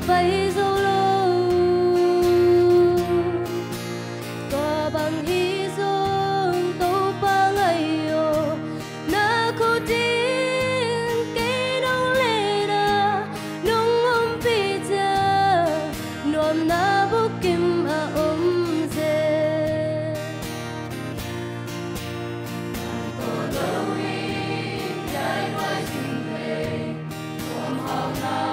bay dâu lâu có bằng ý dung tàu ba ngày yo na cô tin cái đông lệ da nông om bị cha nom na bu kim a om ze có lâu đi trái ngoài tình về om hao na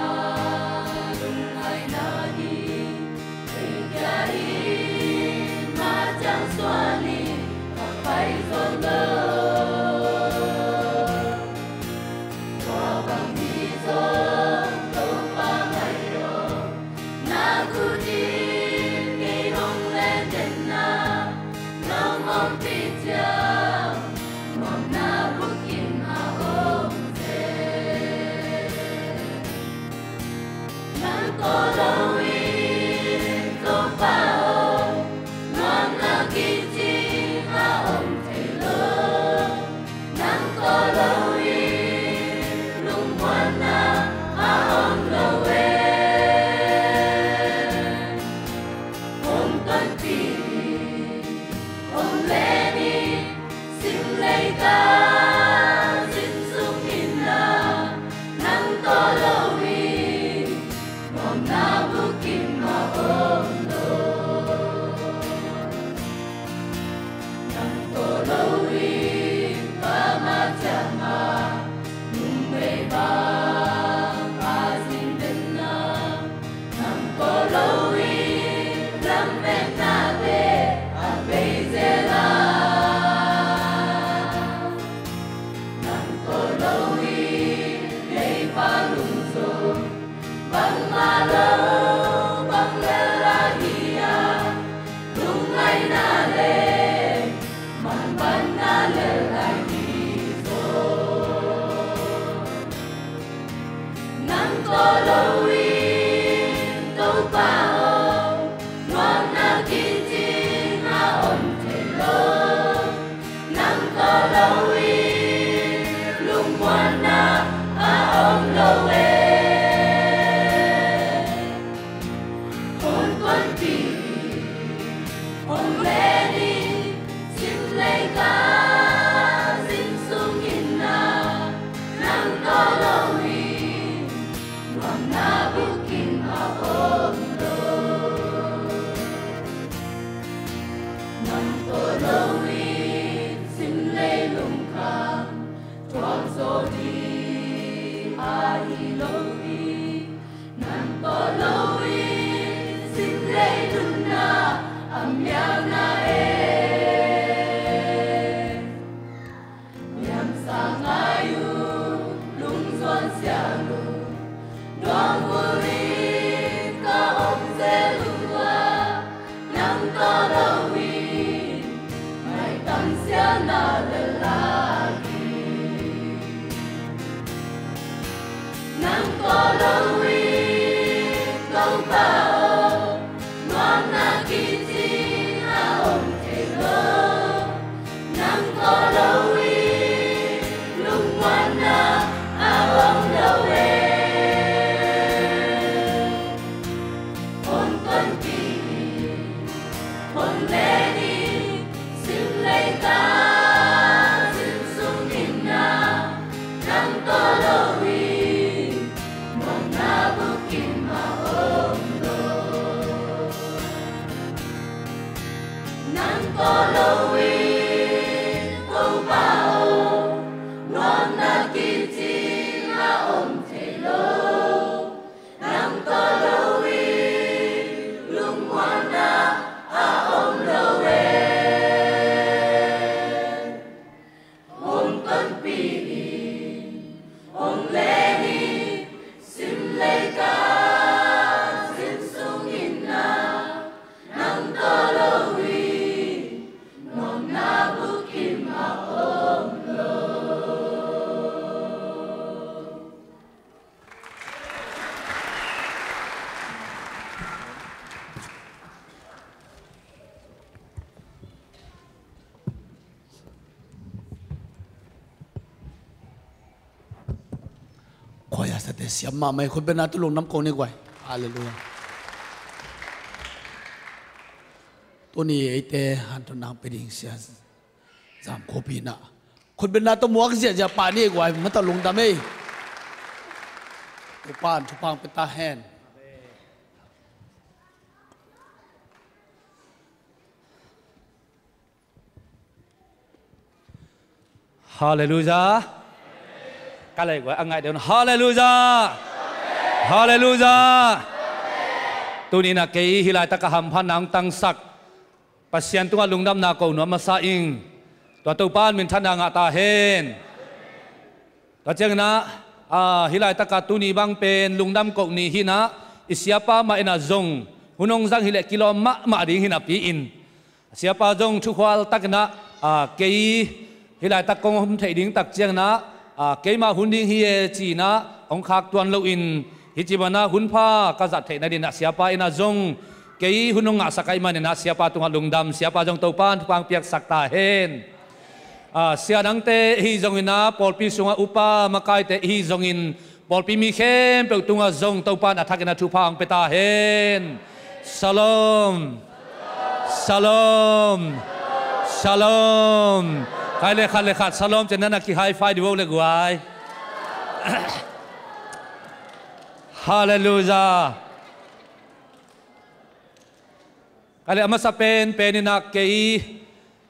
khoya sa te siam ma mai khut bena tu long nam ko ni kwai Hallelujah. Tuni ite hantu nang peding sia zam kopi na. Kun benda tu muak sia Japan ni gua mata lung dame. Tupan tupang petahen. Hallelujah. Cái này của anh ngài đều Hallelujah. Hallelujah. Tu ni na kei hilai ta ka ham phan nang tang sak. Pasien tu lung dam na ko no ma sa ing. Tua tu pan min than nga ta hen. Tua cheng na hilai ta ka tu ni bang pen lung dam ko ni hina siapa ma ina zong. Hunong zang hile kilo ma ding hina pi in. Siapa zong thu khwal tak na kei hilai ta kong hum thei ding tak cheng na kei ma hun ding hi chi na ong khak tuan lo in hijibana hunpa kazat thei na din na siapa ina zong kei hunong nga sakai man na siapa tunga lungdam siapa jong topan pang piak sakta hen sia nang te hi zong ina polpi sunga upa makai te hi zong in polpi mi khem pe tunga zong topan athakina thupang peta hen Shalom Shalom Shalom khai le khat Shalom chen na ki high five di wo le guai Hallelujah. Kali ama sa pen penina kei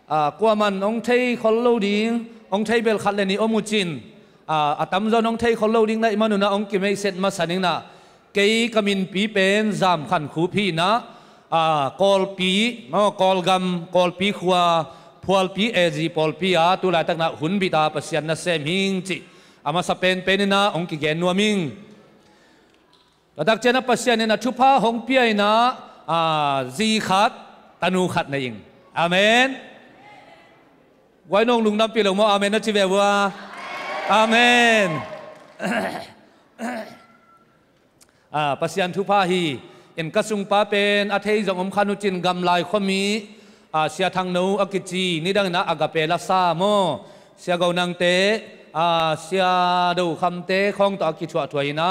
kuaman ong thei kholo ding ong thei bel khat le ni omuchin atam zo ong thei kholo ding na imanuna ong ki mai set ma saning na kei kamin pi pen zam khan khu phi na kol pi no kol gam kol pi khwa phual pi ezi pol pi a tu la tak na hun bi ta pasian na sem hing chi ama sa pen penina ong ki gen nuaming Kadak chena pasyan na chupa hong piay na zi khat tanu khat na ing. Amen. Wai nong lung nam pilong mo amen na chive wa. Amen. Pasyan chupa hi in kasung pa pen athei jong om khanu chin gam lai khomi sia thang no akichi ni dang na agape la sa mo sia go nang te sia do kham te khong to akichwa thoi na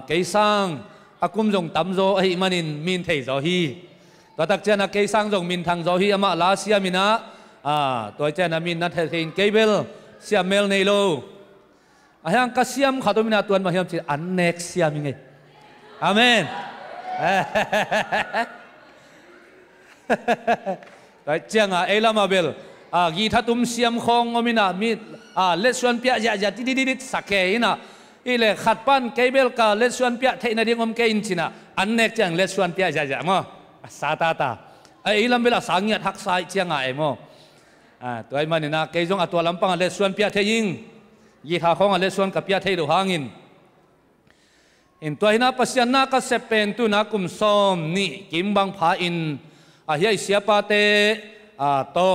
cây sang akum dòng tắm gió ấy manin min thầy gió hi tôi đặc chân là cây sang dòng min thằng gió hi ama lá sia mina tôi chân là min nát thầy cây bel sia mel này lo hang cá siam khát tôi mina tuan mà hiam chỉ ăn next sia mình nghe amen tôi chân là elam abel ghi thắt siam khong omina mit let xuân pia dạ ti ti sake na ile khat pan kebel ka let suan pia theina ding om ke in china annek chang let suan pia ja ja mo sa ta ai lam bela sangyat hak sai chiang ai mo toy manina ke jong atwa lampang let suan pia theing yi tha khong let suan ka pia thei do hangin in toina pasyan na ka sepen tu na kum som ni kim bang pha in hiai siapa te to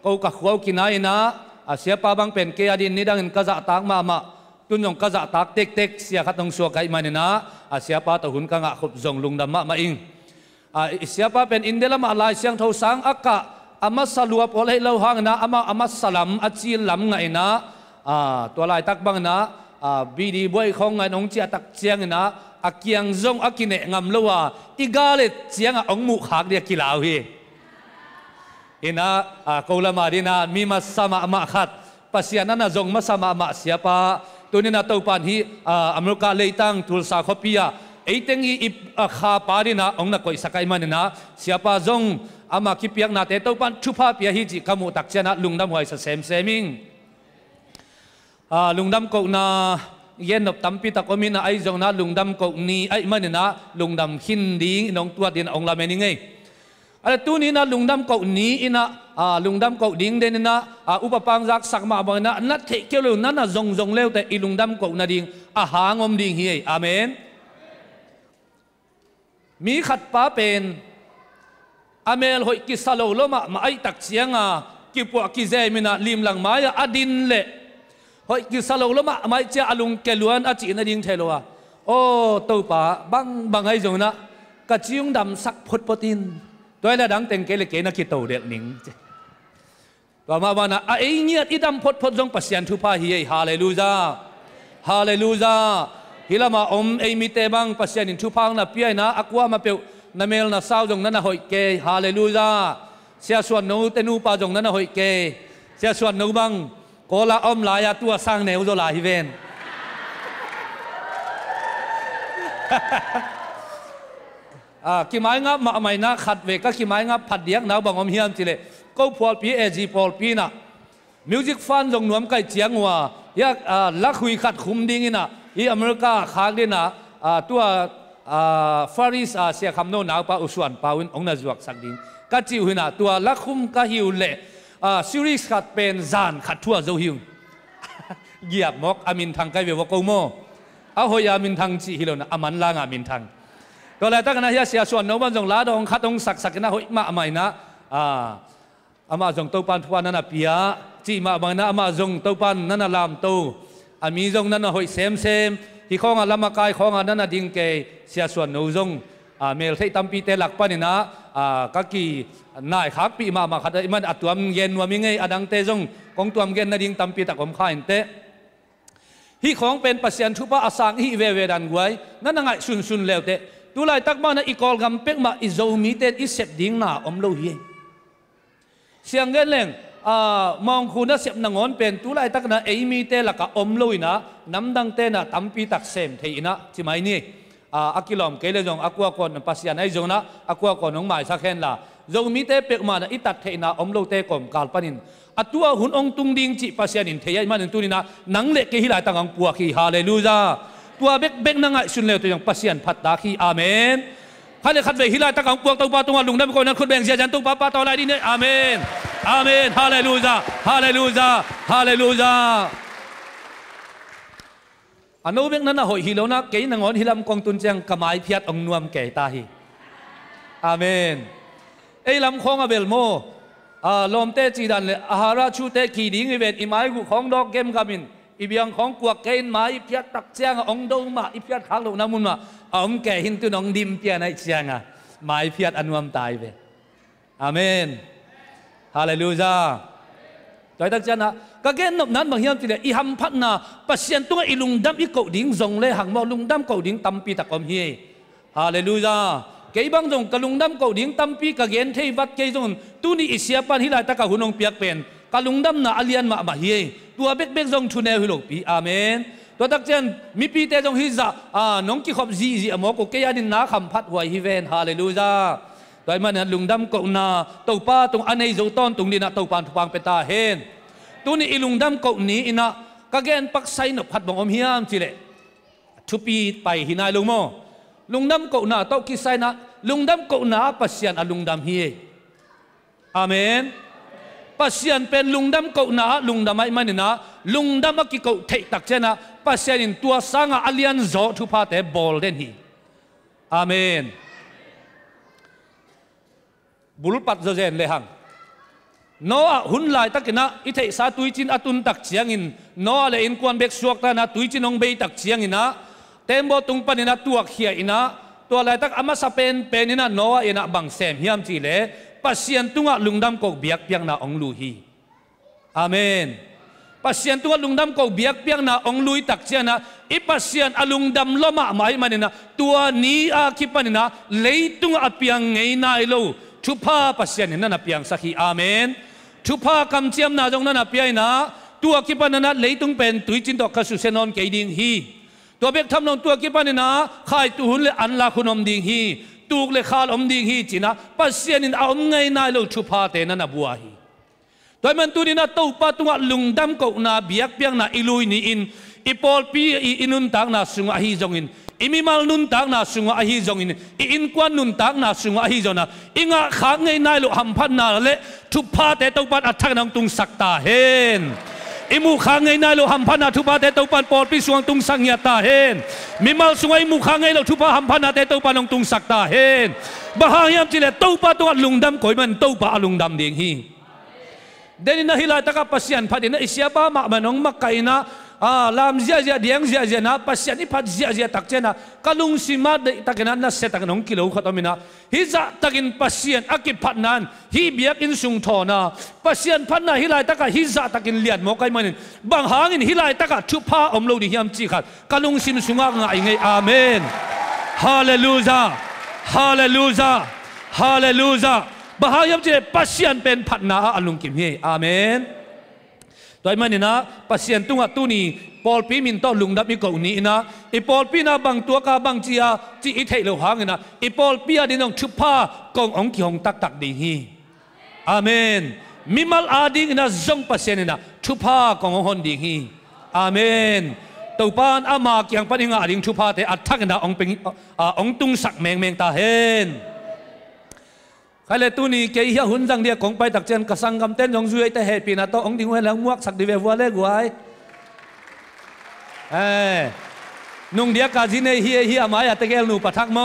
ko ka khau kinai na siapa bang pen ke adin ni dang in ka za tak ma tun yong kaza tak tek sia khatong suak kai manina siapa to hun ka nga khup zong lungdam ma ing siapa pen indela ma lai siang tho sang aka ama salua pol hei lo hang na ama salam achil lam ngai na to lai tak bang na bidi boy khong ngai nong chia tak chiang na akiang zong akine ngam lowa igalet chiang ong mu khak dia kilau hi ina kola marina mi masama ma khat pasiana na zong masama ma siapa tunina topan hi Amerika leitang tulsa khopia eiteng hi kha parina ong na koi sakai manina siapa zong ama kipiak na te topan thupa pia hi ji kamu tak chana lungdam hoi sa seming lungdam ko na yen nop tampi ta komina ai zong na lungdam ko ni ai manina lungdam hindi inong tuat din ong lameni ngai ala tu ni na lungdam ko ni ina lungdam ko ding den na upapang jak sakma bang na nat the kelo na na zong leo te ilungdam ko na ding hangom ding hi amen mi khat pa pen amel hoi ki salo loma ma ai tak chianga ki po ki ze mina lim lang maya adin le hoi ki salo loma mai cha alung keluan a chi na ding thelowa o to pa bang ai zong na ka chiung dam sak phot potin tôi là đáng tên cái là cái nó kia tàu đẹp nín và mà na ai nhiệt idam phốt phốt giống pasian thu pa hi hallelujah hallelujah hilama ei mi te bang pasian in thupang na piai na akwa ma pe namel na sao jong na hoi ke hallelujah sia suan no te nu pa jong na hoi ke sia suan no bang kola la ya tua sang neu zo la hi ven ki mai nga ma mai na khat ve ka ki mai nga phat diak na bang om hiam chile ko phol pi ag pol pi na music fan jong nuam kai chiang wa yak la khui khat khum ding ina i america khang de na tua faris sia kham no na pa uswan pawin ong na zuak sak ding ka chiu hina tua la khum ka hiu le series khat pen zan khat thua zo hiu giap mok amin thang kai ve wa ko mo a hoya min thang chi hilona aman la nga min thangก็เลยตั้งนะเฮียเสียส่วนโน้นจงลาดองคัดองสักนะหอยมาใหม่นะอามาจงเต้าปันทุกวันนั่นน่ะเปียจีมาใหม่นะอามาจงเต้าปันนั่นน่ะลามโตมีจงนั่นน่ะหอยเซมที่ข้องลำมากายข้องนั่นน่ะดิ่งเกยเสียส่วนโน้นจงเมลที่ตั้มปีเตลักปันนี่นะก็กี่นายขับปีมาขัดมันอัดตัวเย็นว่ามีไงอดังเตจงของตัวเย็นนั่นดิ่งตั้มปีตะกมข้ายเตที่ของเป็นปัสยันทุบะอาสังฮิเวดันกวยนั่นน่ะไงซุนแล้วเตตุลายตักมานะอีกอลกำเป็กมาอิโซมีเตอิเสพดิ้งน่ะอมโลฮีเสียงเงินเล่งมองคุณนะเสพนางอนเป็นตุลายตักนะเอมีเตละกะอมโลยนะน้ำดังเตนะตั้มปีตักเซมเทียนะที่ไม่นี่อักกิลอมเกลจงอักวากอนปัสยานไอจงนะอักวากอนน้องหมายสักแค่ละโซมีเตเป็กมานะอิตัดเทียนะอมโลเตกอมกาลปนินอัตัวหุ่นองตุงดิงจิปัสยานินเทียมันตุนินะนังเล็กเกหิลายตังอังปัวขีฮาเลลูยาตัวเบกนั่งไงสุนเลวตัวอย่างปัสยันพัดตาคีอาเมนข้าเลยขัดเวฮิลาตะกังปวกตัวปาตัวลุงได้เป็นคนนั้นคนแบ่งเสียจันตัวปาตัวอะไรดีเนี่ยอาเมนอาเมนฮาเลลูยาฮาเลลูยาฮาเลลูยาอันนู้นเบกนั้นนะหอยฮิโลนะเกยนังอนฮิลามกองตุนเจียงกมายพิยัดองนวมเกยตาฮีอาเมนไอ้ลำคองอเบลโมลมเตจีดันเลยอาหาราชูเตขีดิ้งอีเวนอิมายกุของดอกเกมกามินอีเบียงของกวกเกนมาอีเพียตักเจียงองดงมาอีเพียข้างลงน้ำมุนมาองแก่หินตุนองดิมเปียในเจียงมาอีเพียอันวมตายไปอาเมนฮาเลลูยาโดยตักเจียนะก็เกนนบนั้นบางเฮียมจีเลยอีฮัมพัฒนาปัสยันตัวอีลุงดำอีเกาดิ้งจงเลยหังมาลุงดำเกาดิ้งตั้มปีตะกอมเฮียฮาเลลูยาเกยบังจงกะลุงดำเกาดิ้งตั้มปีกะเกนเทวัดเกยจงตุนีอิเสียปันฮิลายตะกะหุนองเปียกเป็นกะลุงดำน่ะอเลียนมาเฮียตัวเบกจงทุนเอวิโลปีอาเมนตัวตักเจนมีปีเตจงฮิซาน้องกิขบจีอมอกเกียดินนาคำพัดไว้ฮิเวนฮาเลลูยาตัวมันนั้นลุงดำกกนาตัวป้าตรงอันในโจตอนตรงนี้นะตัวปานทุปังเปตาเฮนตัวนี้ลุงดำกกนี้อินะกะเกนปักไซนพัดบงอมฮิยามจิเลทุปีไปหินายลุงโมลุงดำกกนาตัวกิไซนะลุงดำกกนาปัสยันอลุงดำเฮอาเมนปัสยันเป็นลุงดำเกาหนาลุงดำไม่มันนะลุงดำมักกิเกาเทตักเจนะปัสยันตัวสังอาเลียนโจทุพาเตบอลเดนฮีอาเมนบุลปัดเจนเลยหังโนอาหุ่นลายตักนะอิเทสาตุยจินอตุนตักเชียงอินโนอาเลอินควนเบกสวกตานะตุยจินองเบยตักเชียงอินะเต็มบตุงปันินะตัวเขียอินะตัวลายตักอามาสเปนเป็นอินะโนอาอินะบังเซมฮิมจีเลปัสยันตุงะลุงดำกเบียกเปียงนาองลูฮีอาเมนปัสยันตุงะลุงดำกเบียกเปียงนาองลุยตักเชียนะอีปัสยันอลุงดำล้มะหมายมันนะตัวนี้อาคิปันนะเลยตุงะเปียงไงนายโลทุพาปัสยันนั่นนะเปียงสักฮีอาเมนทุพากำเชียมนาจงนั่นนะเปียนะตัวคิปันนะเลยตุงเป็นตุยจินดอกกระสุเซนอนเกดิงฮีตัวเบกทำนองตัวคิปันนะขายตุหุนเลอันลาคุนอมดิงฮีตูกเลขาลอมดิงฮีจีนะปัสยันินเอาไงนายเราชุพาเตนันบัวฮีโดยมันตัวนี้นะตู้ปะตัวลุงดำกกนาเบียกเปียงนาอิลุยนี่อินอีปอลปีอินุนตักนาสุงอาฮีจงอินอิมิมาลนุนตักนาสุงอาฮีจงอินอินควันนุนตักนาสุงอาฮีจงนะอิงะขาไงนายเราหัมพันนาเลชุพาเตตู้ปัดอัฐนังตุงสักตาเฮนอิมูขางไงนายเราหัมพันนาทุพาเตตู้ปันปอดพิสวงตุงสังยาตาเฮนมิมาลสงไอมูขางไงเราทุพาหัมพันนาเตตู้ปันนงตุงสักตาเฮนบางยามจิเลตู้ปะตัวลุงดำก่อยมันตู้ปะลุงดำเดียงฮีเดนินะฮิลายตะกับปัสยันพัดนะอิสยาบะมะมันองมักไกนะ ลามเสียเสียเดียงเสียเสียนะปัสยานิพัดเสียเสียตักเจนะกะลุงสิมาได้ตักนั้นน่ะเสตักน้องกิโลขตมินะฮิจะตักินปัสยานอากิพัดนั้นฮิเบียกินสุงทอนะปัสยานพัดนะฮิไลตักฮิจะตักินเลียดหมอกไอมันบางหางอินฮิไลตักทุพาอมโลดิฮิมจีขัดกะลุงสิมสุงางไงไงอาเมนฮาเลลูยาฮาเลลูยาฮาเลลูยาบางหางยมจีปัสยานเป็นพัดนะอลุงกิมเฮอาเมนตัวมันนี่นะปัสยานตุงตุนีปอลปีมินต้อลุงดับมีกองนี้นะอีปอลปีนะบางตัวกาบางจีอาจีอิเทโลหางนะอีปอลปีอาดินองชุบผ้ากององค์qui hong tak tak ding hi amen mimal ading na zong pasien naชุบผ้ากององค์ding hi amen ตัวปานอามาเกียงปนิงอาดิงชุบผ้าแต่อัดทักนะองเป็นองตุงสักแมงตาเห็นใครเลยตัวนี้เกี่ยหุ่นจังเดียกองไปตักเจนกระสังกำเต้นยองซุยแต่เหตุปีนะตัวองดิงไว้แล้วมวกสักดิเววัวเล็กไว้นุ่งเดียกาจินเฮียมาอยากตะเกลนูปะทักโม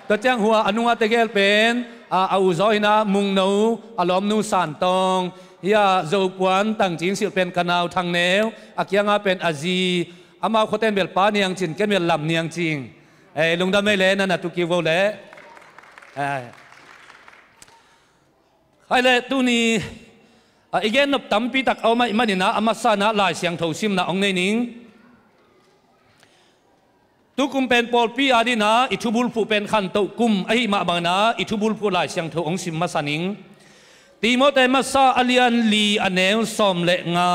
ตัวแจ้งหัวอนุวัตตะเกลเป็นอาอุซอยนะมุงนูอารมณ์นูสานตองเฮียโจปวนตั้งจินสิเป็นกนาวทางแนวอากียงาเป็นอาจีอามาโคเตนเบลปาเนียงจินเกนเบลลำเนียงจริงลุงดำไม่เล่นนั่นนะตุกิโวเล่ใครเลยตัวนี้อีกอย่างนับตั้มปีตักเอามาอีมันนี่นะอามาสานะลายเสียงโถซิมนะองในนิ่งตุกุมเป็นปอลปีอาดินาอิทุบุลผู้เป็นขันตุกุมไอมาบังนาอิทุบุลผู้ลายเสียงโถองสิมมาสานิงตีโมเตมาซาอเลียนลีอเนลสอมเลงา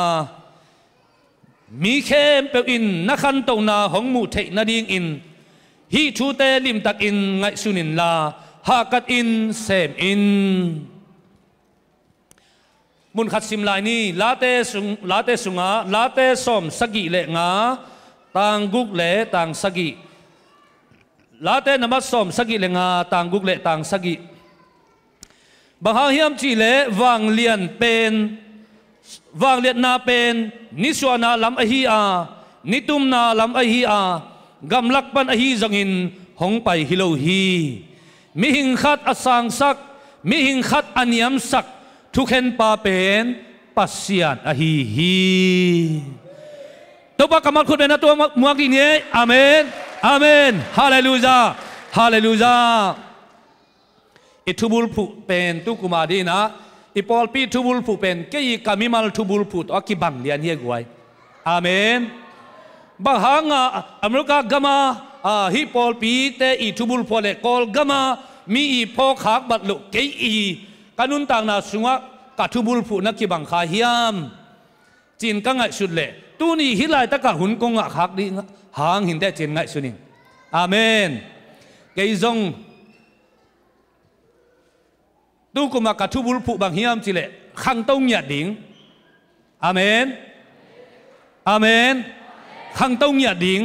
มีเข้มเปอินนักขันตุนาหงมูเทนาดิงอินฮิชูเตลิมตักอินไงสุนินลาฮากัดอินเซมอินมุนขัดสิมลายนี้ลาเตสุงาลาเตสอมสกิเลงาต่างกุกเล่ต่างสกิลาเตนมัสสอมสกิเลงาต่างกุกเล่ต่างสกิบางเฮียมจีเล่วางเลียนเป็นวางเลียนนาเป็นนิสวนาลำอหีอานิตุมนาลำอหีอากำลักปันอหีจังอินหงไปฮิโลฮีมิหิงขัดอสังสักมิหิงขัดอันยมสักทุกเห็นปาเป็นปัสยานอหีฮีตัวปากกำมัดคุณเป็นตัวมัวกินเย่อาเมนอาเมนฮาเลลูยาฮาเลลูยาอิทุบุลผู้เป็นตุกุมาดีนะอิปอลปีทุบุลผู้เป็นเกี่ยกามิมัลทุบุลผู้ตัวกิบังเลียนเฮียกวยอาเมนบางฮังอเมริกากามาฮิปอลปีเตอิทุบุลผู้เล็กกอลกามามีอีพอขักบัดลุเกี่ยกันุนต่างนาสุงะกัทุบุลผู้นักกิบังขาเฮียมจีนกังไงสุดเล่ตัวนี้ฮิไลตะกะหุ่นกงอ่ะขักดีหางหินได้เจนไงสุนิอาเมนเกยจงตัวกุมากะทุบุลผู้บางเฮียมจิเล่ขังต้องหยาดดิ่งอาเมนอาเมนขังต้องหยาดดิ่ง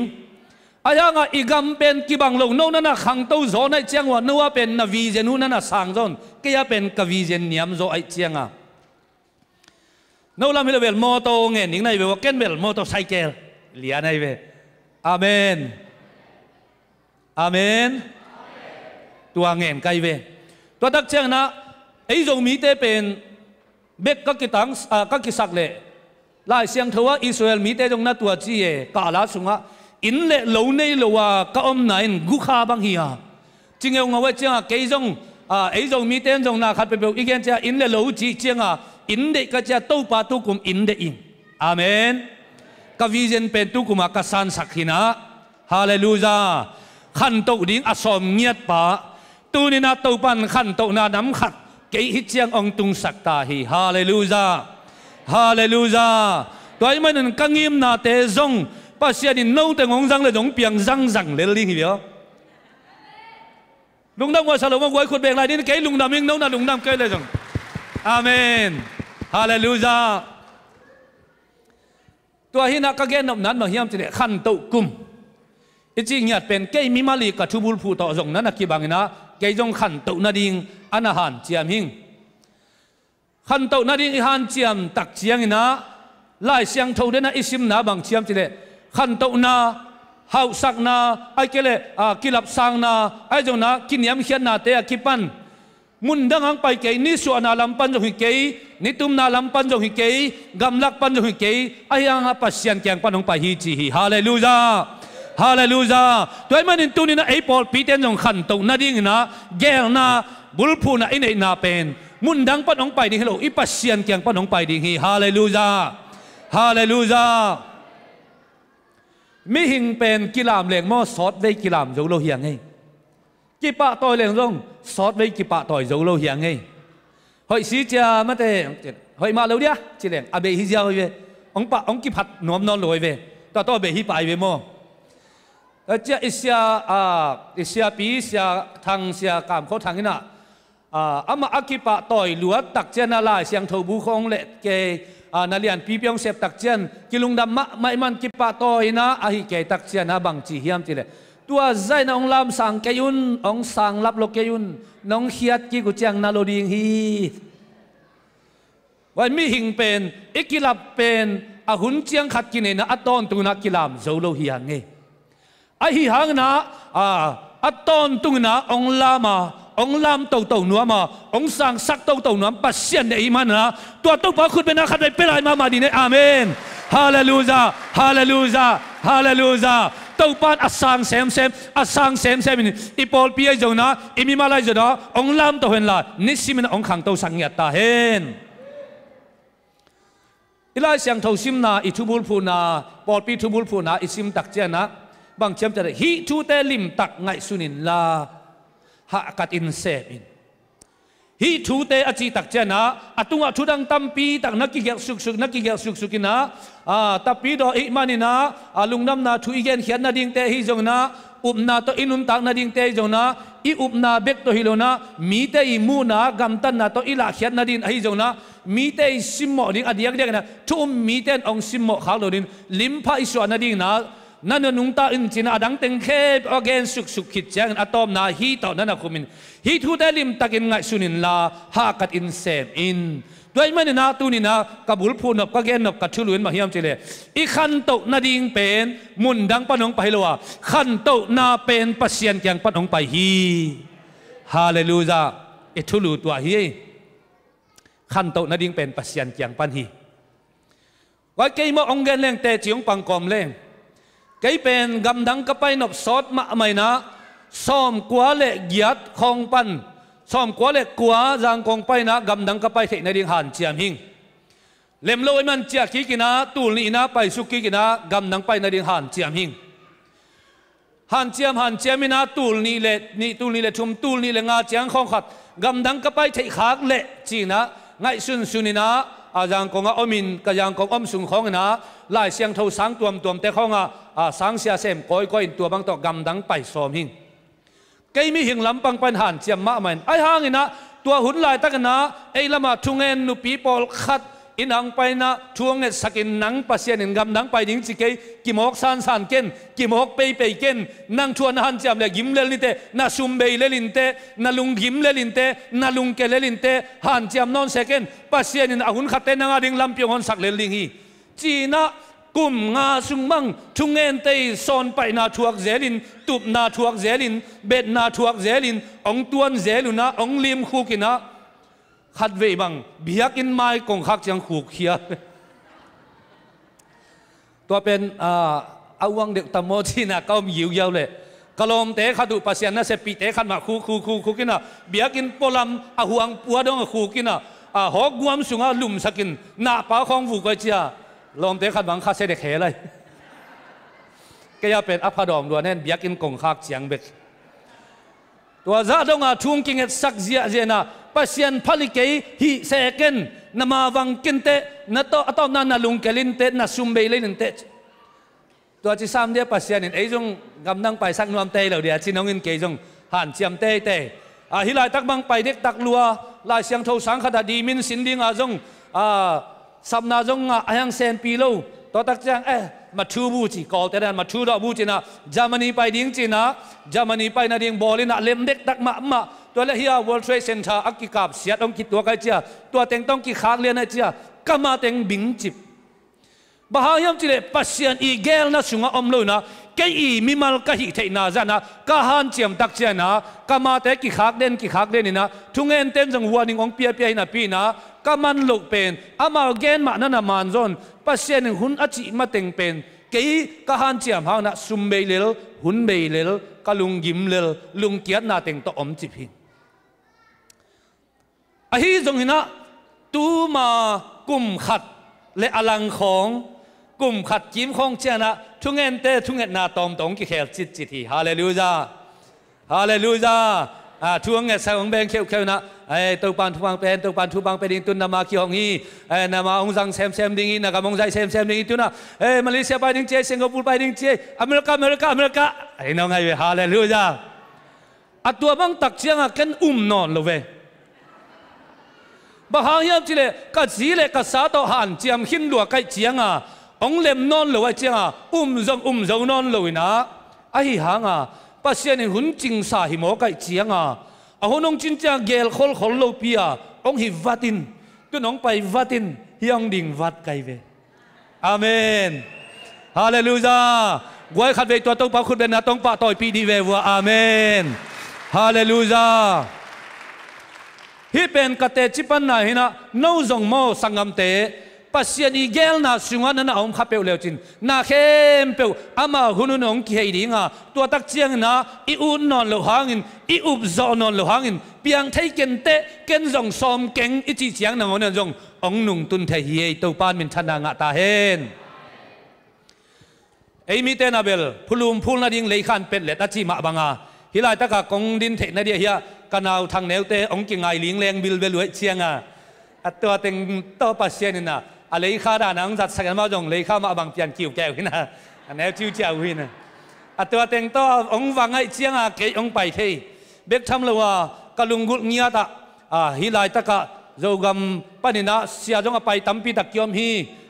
อายังอ่ะอีกำเป็นกิบังลงโน่นนั่นน่ะขังต้องโซนไอเจียงว่านัวเป็นนาวีเจนูนั่นน่ะสางโซนก็ยังเป็นกวีเจนเนียมโซไอเจียงอ่ะโน่นเราไม่เวลมอโตเงี้ยนิ่งในเวลเกนเวลมอโตไซเคิลเลียในเวลอาเมนอาเมนตัวเงี้ยไกเวตัวตักเชียงนะไอ้จงมีแต่เป็นเบกก็กิตังก็กิสักเล่ลายเสียงเทว่าอิสราเอลมีแต่จงนัดตัวจีเอกาลาสุงะอินเล่เหลวในเหลวก็อมไหนกุขาบังเฮียจริงเอาไว้เจ้าเกยจงไอ้จงมีแต่จงนาขัดไปเปล่าอีกอย่างเจ้าอินเล่เหลวจีเจ้าอินเด็กก็จะตู้ปาตุกุมอินเดอิงอาเมนกวิเจนเป็นตุกุมากษันสักหินะฮาเลลูยาขันโตดิ้งอสมเงียดปะตูนี่นาตูปันขันโตนาน้ำขัดเกยฮิตเจียงองตุงสักตาฮีฮาเลลูยาฮาเลลูยาตัวไอ้มันกังยิมนาเตจงปัสยานินโนแต่งงจังเลยจงเปียงจังจังเลยลิงเดียวลุงดำว่าสรุปว่าไว้คนเบงไรนี่เกยลุงดำยิงโน่นนะลุงดำเกยเลยจังอาเมนฮาเลลูยาตัวหินักก็แก่นนั้นมาเฮียมจะเนี่ยขันโตกุมจริงเนี่ยเป็นเกยมิมาลีกับทุบุลผู้ต่อส่งนั้นนักกีบังนะเกยจงขันโตนาดิงอันอาหารเจียมหิงขันโตนาดิงอาหารเจียมตักเจียงนะไล่เสียงโทเดนะอิสิมนาบางเจียมจะเนี่ยขันโตนาเฮาสักนาไอเกเลกิลับสังนาไอจงนะกินยำเขียนนาเตะกิปัน มุนดังอังไปเกยนิสวนาลำปันจงหิเกยนิตุมนาลำปันจงหิเกยกำลักปันจงหิเกยอายังปัสยันแกงปันจงไปฮีจีฮีฮาเลลูยาฮาเลลูยาตัวมันอินตุนินะไอพอลปีเตนจงขันตกนาดิ่งนะแกลนะบุลพูนะอินเอนาเป็นมุนดังปันจงไปดิ่งฮิโลอีปัสยันแกงปันจงไปดิ่งฮีฮาเลลูยาฮาเลลูยามิหิงเป็นกิลามเหลงมอสอดไว้กิลามโจโลเฮียงไงกิปะต่อยเหลงร่งสอดไว้กิปะต่อยโจโลเฮียงไงเฮ้ยสีจ้ามาเตะเฮ้ยมาเร็วเดียจีเหลงอาเบฮิเจ้าเวองปะองกิพัดหนวมนอนลอยเวต่อเบฮิไปเวโมเจ้าอิสยาปีเสียทางเสียกามเขาทางนี้น่ะอามาอักิปะต่อยหลวดตักเจนาลายเสียงทูบุคงเละเกนาเลียนปีเปียงเสพตักเจนกิลุงดำไม่มันกิปะต่อยนะอาฮิเกตักเจนนะบังจีเฮียมจีเลตัวใจน้องลำสังเกยุนองสังรับโลเกยุนน้องเฮียดกิกุจังนาโลดิงฮีวันมีหิงเป็นอิกิลับเป็นอาหุนเจียงขัดกินเนะอัตตอนตุนักกิลามโจโลเฮียงไงไอฮิฮังนะอัตตอนตุนะองลามาองลามเต่าหนัวมาองสังสักเต่าหนัวปัสเซียนในอิมันนะตัวต้องพาคุณเป็นนักขัดไปเป็นอะไรมาดีเนี่ยอาเมนฮาเลลูยาฮาเลลูยาฮาเลลูยาตัวปานอัสสังเซมอัสสังเซมนี่อีพอลปีไอจงนะอีมีมาลายจงนะองลามเต่าเห็นละนิสิมันองขังเต่าสังยัตตาเห็นอีลายเสียงเท่าซิมนาอิทุบุลพูนาพอลปีทุบุลพูนาอิซิมตักเจนะบางเชื่อมจะได้ฮิทูเตลิมตักไงสุนินลาหากัดอินเซบินฮิทูเตอจิตักเจนะอตุงอทุดังตัมปีตักนักกิเกสุกนักกิเกสุกนะตับปีดออิมานินะลุงน้ำนาทุอีเกนเขียนนาดิ่งเตฮิจงนะอุบนาโตอินุนตักนาดิ่งเตจงนะอีอุบนาเบกโตฮิโลนะมีเตอิมูนะกัมตันนาโตอิลาเขียนนาดิ่งฮิจงนะมีเตอิซิมโมดิ่งอดียกเดียกันนะทุ่มมีเตนองซิมโมขาวโลดิ่งลิมพาอิสวานาดิ่งนะนั่นนุ่งตาอินจินอดังเต็งเคบอเกนสุกขิดแจงอะตอมนาฮีต่อนั่นนะคุมินฮีทูได้ลิมตักินไงสุนินลาหากัดอินเซมอินด้วยมันนะตูนี่นะกับบุลพูนบกับเกนนบกับชุลุนมาเฮียมเจเลอีขันโตนาดิงเป็นมุนดังปนองไปลัวขันโตนาเป็นปัสเซียนแกงปนองไปฮีฮาเลลูยาเอชุลุตัวฮีขันโตนาดิงเป็นปัสเซียนแกงปันฮีว่าเกยมองเกนเล่งเตจิองปังกอมเล่งไกเป็นกำดังก็ไปนบสอดมาไม่นะซ้อมกัวเละเกียดคองปันซ้อมกัวเละกัวจางคงไปนะกำดังก็ไปเทในดิ่งหันเจียมหิงเล็มโลยมันเจียกีกินะตูนี่นะไปสุกีกินะกำดังไปในดิ่งหันเจียมหิงหันเจียมินะตูนี่เละชุมตูนี่เละงาเจียงคองขัดกำดังก็ไปเทขากเละจีนะไงสุนนี่นะอาจารย์กงอมินกับยังกงอมสุงของนะลายเสียงเท่าสังตัวแต่ของสังเสียเสมก้อยตัวบางตัวกำดังไปสอมหิงไกมีหิงลำปังปัญหาเจียมมะมันไอห่างนะตัวหุ่นลายตะกันนะไอละมาทุงเงินนุปีปอลขัดอินังไปนะช่วงเงินสกินนังปัสเซียนกำดังไปดิ้งสิเกยกิมอกซานเกนกิมอกเปย์เกนนั่งชวนหันเจียมเลยกิมเลลินเตนาซุมเบย์เลลินเตนาลุงกิมเลลินเตนาลุงเกเลลินเตหันเจียมนอนเซเกนปัสเซียนอาหุ่นขัดเตนังอาดิ้งลำเปียงหอนสักเลลิงฮีจีน่ากุมงาสุงมังทุงเงินเตยซอนไปนาทวกเซลินตุบนาทวกเซลินเบ็ดนาทวกเซลินองตวนเซลุนะองลิมคูกินะขัดเวบังเบียกินไม้กงคักจังขู่เขียตัวเป็นอาวังเด็กตะโมที่น่ะก็มีอยู่เลยกะลมเตะขัดดูปัสยานะเสปีเตะขัดมาคู่กินน่ะเบียกินปลัมอาหวงปัวดงคู่กินน่ะหอกกวมสุงลุมสกินหน้าป้าของฝูกเจียลมเตะขัดบังคาเสด็จเขยเลยก็ยังเป็นอภดอมด้วยนั่นเบียกินกงคักเสียงเบ็ดตัวซาดงทุ่งกินสักเจียเจนะปัสยันพลิกฮิเซเกนนามาวังกินเตนาโตอัตนานาลุงเกลินเตนาซุมเบลินเตตัวที่สามเดียปัสยันไอ้จงกำลังไปสักนวมเตเหล่าเดียที่น้องเงินเกยจงหันเจียมเตฮิลายตักบังไปเด็กตักลัวลายเสียงโทสังขดาดีมินสินดิงอาจงสับนาจงอายังเซนปีโลตัวตักจังมาทูบูจีกอลแต่นั้นมาทูดอบูจีนะจามานีไปดิ้งจีนะจามานีไปนาดิ้งบอลินะเล็มเด็กตักมาตัวเลเฮีย World Trade Center อักกิกับเสียต้องกิตัวกันเจ้าตัวเต็งต้องกิขากเลียนเจ้าก็มาเต็งบิงจิบ bahayam chile pasien i gel na sunga omlo na ke i mimal ka hi theina jana ka han chiam tak chana kama te ki khak den na thungen ten jong warning ong pia pia na pi na kaman lo pen ama gen ma na man zon pasien hun achi ma teng pen ke ka han chiam hang na sum beilel hun beilel kalung gim lel lung kiat na teng to om chi phi a hi jong hina tu ma kum khat le alang khongกลุ่มขัดจิ้มของเจ้านะทุกเงินเตะทุกเงินนาตอมตงกิเคลจิตทีฮาเลลูยาฮาเลลูยาทุกเงินสาวงแบงเขียวนะไอ้ตัวปันทุบังเป็นตัวปันทุบังเป็นดิ้งตุนนามาเกี่ยวงี้นามาองซังแซมดิ้งนะกับองใจแซมดิ้งตุนะมาเลเซียไปดิ้งเจสิงคโปร์ไปดิ้งเจอเมริกาไอ้น้องไงเว้ฮาเลลูยาตัวบังตักเชียงกันนอนเลยเว้บางอย่างจีเลยกัดจีเลยกัดสาต่อหันเจียมหินหลวกไก่เจียงองเล็มนอนเลยเจียงจงนอนเลยนะไอ้หางปัสเซียนหุ่นจิงสาหิมอไก่เจียงหุ่นองจินจางเกลขลโลปีองหิวัดินตัวน้องไปวัดินยังดิ่งวัดไก่เวอาเมนฮาเลลูยาไว้ขัดเวตัวต้องปะคุณเป็นนะต้องปะต่อยปีดีเววัวอาเมนฮาเลลูยาฮิเป็นกเตจิปันนาหินะโนจงโมสังกัมเตปัสยานีเกลนาสุงานนาอมขับเปลเลวจินนาเข้มเปลอามาหุนุนองกิเฮดิงตัวตักเจียงนะอิอุนนอนโลหังินอิอุบจอนอนโลหังินเปียงไทยเกนเตเกนจงซอมเก่งอิจิเจียงนางอนจงองนุงตุนเทฮีตัวปานมินชนางตาเฮนไอมิเตนาเบลพูลุมพูลนาดิงเลยขันเป็ดเลตัจิมาบังฮิลายตะกากงดินเทนาเดียเฮียกันเอาทางแนวเตองกิงไงลิงแรงบิลเบลวยเชียงตัวเต็งตัวปัสเซียนน่ะอะไรข้าด่านังจัดสักการมาจงเลยข้ามาบังเปลี่ยนกิ่วแก้วขึ้นนะแนวจิ้วเจ้าขึ้นนะตัวเต็งตัวองวังไอเชียงเกยองไปเทเบกทำเลยว่ากะลุงกุลเงียตะฮิลายตะกะโจกำปนินะเสียจงไปตั้มปีตะเกียมฮี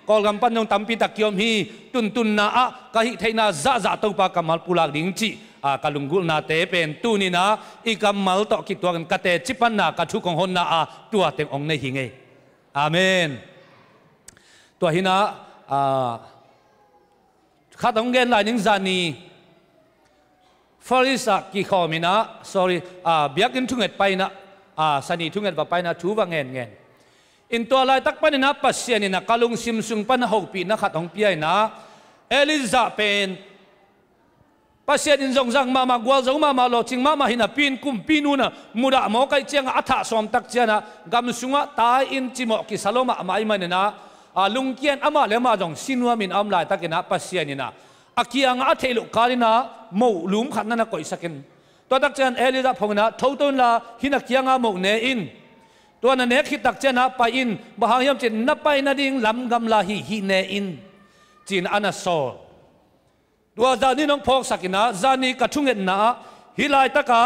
กอลกำปั้นจงตั้มปีตะเกียมฮีตุนนะกะฮิเทน่าจ้าตัวปากกำมัลปุลักดิงจีกะลุงกุลนาเตเป็นตูนี่นะอีกำมัลตอกิตัวกันกะเตจิปันนะกะทุกของหนนาตัวเต็งองในหิงเออาเมนตัวหินะข้าต้องเงินหลายนิงจานีฟอริสักกี่ข้อมินะ sorry เบียกินทุ่งเงินไปนะสันนิทุ่งเงินไปนะทูว่าเงินอินตัวลายตักปันนะปัสเซียนนะกะลุงซิมซุงปันหกปีนะข้าต้องเปียนะเอลิซาเป็นปัสเซียนจงจังมากวาลจงมาโลจิงมาหินะปีนกุมปีนูนะมุดะหมอไก่เจียงอัฐสอมตักเจียนะกำสุงะตายอินจิโมกิสโลมาไม่มันนะลุงเกียนอามาเลมาจงสินวามินอำลายตักนะปัสเซียนนะอากียงอาเทลุกาลินะโมลุมขันนะก่อยสักนตัวตักเจียนเอลิซาพงนะทั้งต้นละหินะกียงอาโมเนอินตัวนั้นเนคิตักเจียนะไปอินบางอย่างเจนนับไปนาดิ่งลำกำลาฮิเนอินจีนอานาโซตัวจานี่น้องพอกสักนะจานี่กระทุ่งเงินนะฮิลายตะกะ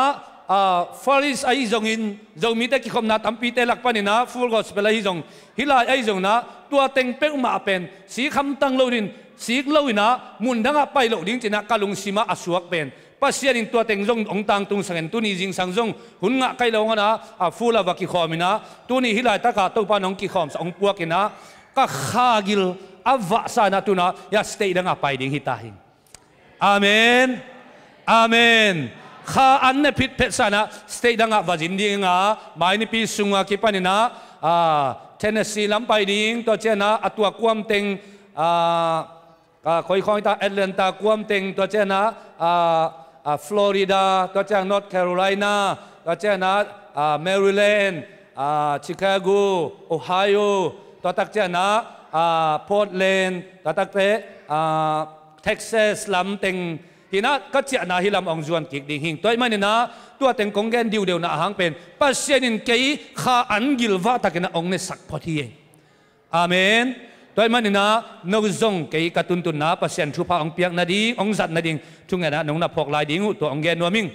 ฟาริสไอจงอินจงมีแต่กิคมนาตั้มปีเตลักปานินะฟูลกอสเปลไอจงฮิลายไอจงนะตัวเต็งเป็กมาเป็นสีคำตั้งโลดินสีโลวินะมุนดังไปโลดิ้งจีนะกาลุงสีมาอสวกเป็นปัสยานินตัวเต็งจงองตังตุงสังเกตตุนีจิงสังจงหุ่นงะไกลงนะฟูลาวกิคอมินะตัวนี้ฮิลายตะกะตัวปานองกิคอมสองปัวกินะก็ขากิลอวะสานะตุนะยาสเตย์ดังไปดิ้งฮิตาหิงอาเมนอาเมนข้าอันนี้พิษเพศนะสเตย์ดังว่าจินดิ้งไม่นี่ปีสุงกิปันนะเทนเนสซีลำไปดิ้งตัวเจ้านะตัวความเต็งค่อยๆตาแอตแลนตาความเต็งตัวเจ้านะฟลอริดาตัวเจ้านอร์ทแคโรไลนาตัวเจ้านะแมริแลนด์ชิคาโกโอไฮโอตัวตักเจ้านะพอร์ตแลนด์ตัวตักเตเท็กซัสลำเต็งฮินะก็เจ้านะฮิลำองจวนกิกดิ่งหิงตัวมันนี่นะตัวเต็งกงแกนดิวเดียวนะหางเป็นปัสเซียนินเกยข้าอันกิลวะตะกินะองเนสักพอดีเองอาเมนตัวมันนี่นะนกซงเกยกระตุนตุนนะปัสเซียนทุพาองเปียกนาดีองจัดนาดิงทุกเงนะนงนับพกลายดิ่งตัวองแกนนัวมิง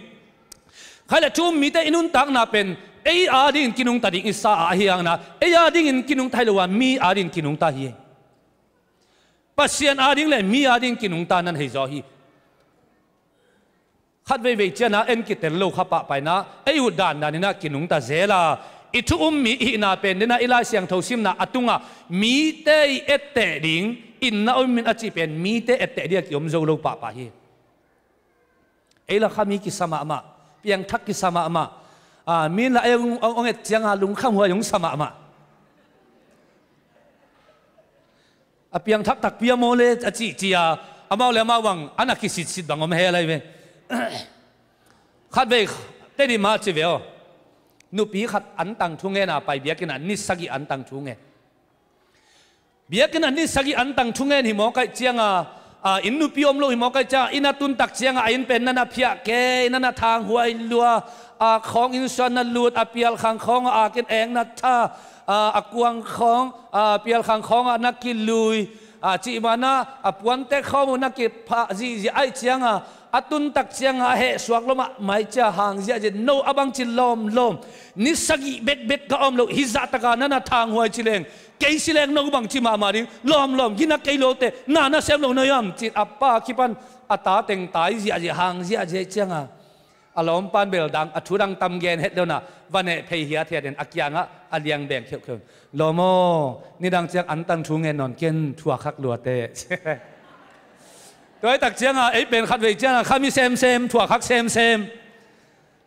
ใครละชุมมีแต่อินุนตักนะเป็นเออาดิ่งกินุงตาดิ่งอิสาอาเฮียงนะเออาดิ่งกินุงไทยละวันมีอาดิ่งกินุงตาเฮียปัสเซียนอาดิ่งเลยมีอาดิ่งกินุงตานั้นให้จอฮีขัดเวเจนะเอ็นกิเตลโลขับไปนะไออุดานนั่นนะกินุงตาเซลา itu mi ina pen dena ila siang thosim na atunga mi te ette ding in na min achi pen mi te ette dia ki zo lo pa hi ela khami ki sama ama piang thak ki sama ama min la ong et chiang a lung kham hua yong sama ama piang thak tak pia mo le achi chia amau le ma wang anaki sit bang om he lai ve khat ve te di ma chi ve o nu pi khat an tang thu nge na pai bia kin an ni sagi an tang thu nge bia kin an ni sagi an tang thu nge ni mo kai chiang in nu pi om lo hi mo kai cha ina tun tak chiang in pen na phia ke na thang huai lua khong in son na lut pial khang khong kin eng na tha akuang khong pial khang khong na ki lui chi mana puan te khom na ki pha ji ai chiang atun tak chiang he suak loma mai cha hang zia je no abang chi lom ni sagi bet ka om lo hi za taka na thang huai chi leng kei sileng no bang chi ma ring lom gina kei lo te na sem lo no yam chi appa ki pan ata teng tai zia je hang zia je chiang alom pan bel dang athurang tam gen het lo na vane phei hia the den akyanga aliang beng kheu lomo ni dang chiang an tang thu nge non ken thua khak lua te tôi đặc chiang ấy bên khát về chiang khami xem thua khắc xem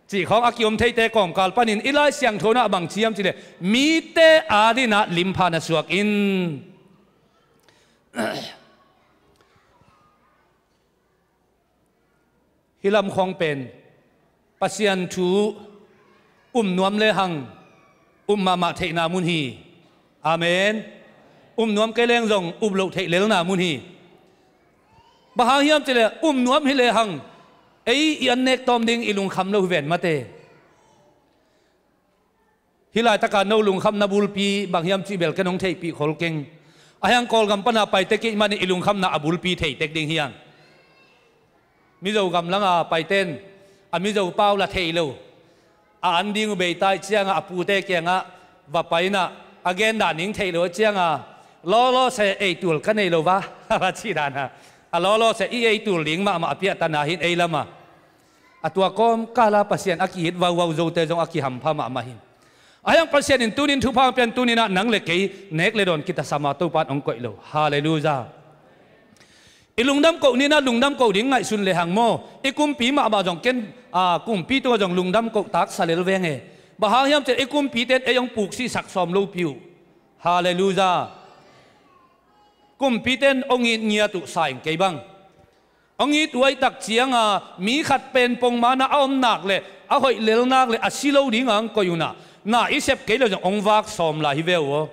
chỉ không ác yếm thấy te còng cào panin ilai siang thona bằng chiam chỉ để mi te adina limpa na suak in hilam khong pen pasian thu nuam le hang mama thei na mun hi amen nuam cái leng rong lo thei lel na mun hi bahang hiam chile nuam hi le hang ei yan nek tom ding ilung kham lo ven mate hilai taka no lung kham na bul pi bang hiam chi bel kanong thei pi khol keng ayang kol gam pana pai te ki mani ilung kham na abul pi thei tek ding hiang mi zo gam langa pai ten mi zo pau la thei lo an ding be tai chiang apu te kenga va pai na again da ning thei lo chiang lo se ei tul ka nei lo wa va chi da na lo se ei tul ling ma apia ta na hin ei lama atua kom kala pasien aki hit wa zo te jong aki ham pha ma hin ayang pasien in tunin thu pha pian tunina nang le kei nek le don kita sama to pat ong koi lo hallelujah ilungdam ko ni na lungdam ko ding ngai sun le hang mo ikum pi ma jong ken kum pi to jong lungdam ko tak salel venge bahang yam che ikum pi ten eyong puk si sak som lo piu hallelujah kum pi ten ongi nia tu saing ke bang ongi tuai tak chiang mi khat pen pong mana om nak le a hoi lel nak le asilo ding ang ko yuna na isep ke lo jong ong wak som la hi veo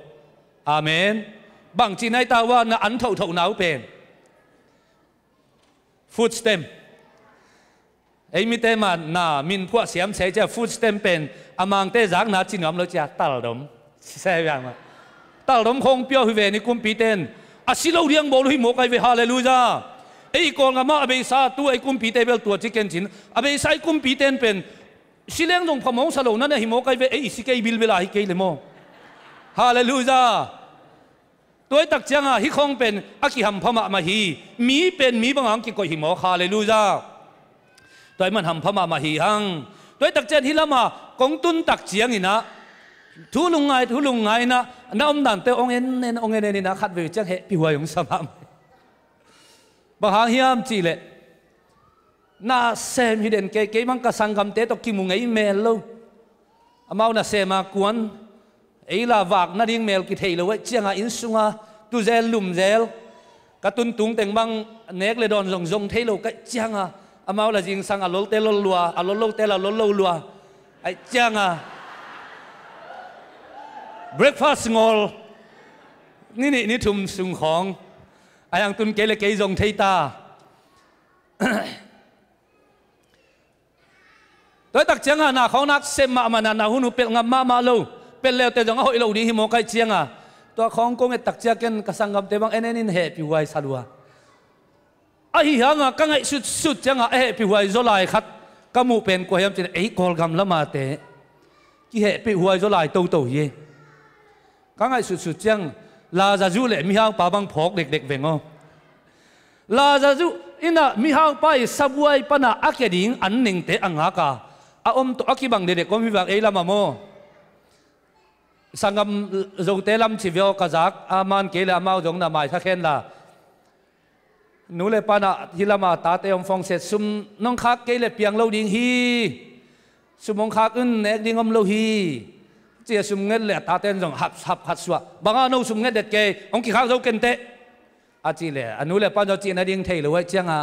amen bang chi nai ta wa na an tho nau pen food stamp ấy mi tên mà na min phua xiêm sẽ cho food stamp pen amang te giang na chín ngắm lo cha tal đom xe vậy mà tal đom không biểu về ni kum pi tên asilo riang bolu hi mo kai ve hallelujah ấy con ngama abe sa tu ấy kum pi te bel tu chicken chin abe sai kum pi tên pen sileng dong phamong salo na hi mo kai ve ấy si kai bil bela hi kai le mo hallelujah tôi đặc chiang hi không pen aki ham phama ma hi mi pen mi bangang ki ko hi mo hallelujah tôi man ham phama ma hi hang tôi đặc chiang hi lama kong tun tak chiang ina thu lung ngai na om dan te ong en ni na khat ve chang he pi hua yong samam ba hang hiam chi le na sem hi den ke mang ka sangam te to ki mu ngai mel lo amau na sema kuan ấy là vạc na ding mel ki thei lo we chiang in sunga tu zel lum zel ka tun tung teng bang nek le don zong thei lo ka chiang amau la jing sang alol te lol lua alol te la lol lua ai chiang breakfast ngol ni thum sung khong ayang tun ke le ke zong thei ta tôi tak chiang na khong nak sem ma na hunu pel ngam ma lo pel leo te jong hoi lo di hi mo kai chiang to khong kong et tak chia ken kasangam te bang enen in he pi wai salwa a hi hanga ka ngai sut changa he pi wai zo lai khat kamu pen ko hem chin ei kol gam lama te ki he pi wai zo lai to ye ka ngai sut chang la za ju le mi hang pa bang phok dek vengo la za ju ina mi hang pa i sabwai pana akeding an ning te anga ka a om to akibang de kom hi bang ei lama mo sangam zong telam chivyo kazak aman kele amau zong na mai thakhen la nule pana hilama ta te om phong set sum nong khak kele piang lo ding hi sumong khak un nek ding om lo hi chia sum nget le ta ten zong hap hap hat swa banga no sum nget det ke ong ki khak zo ken te a chi le anule pan zo chi na ding thei lo chang a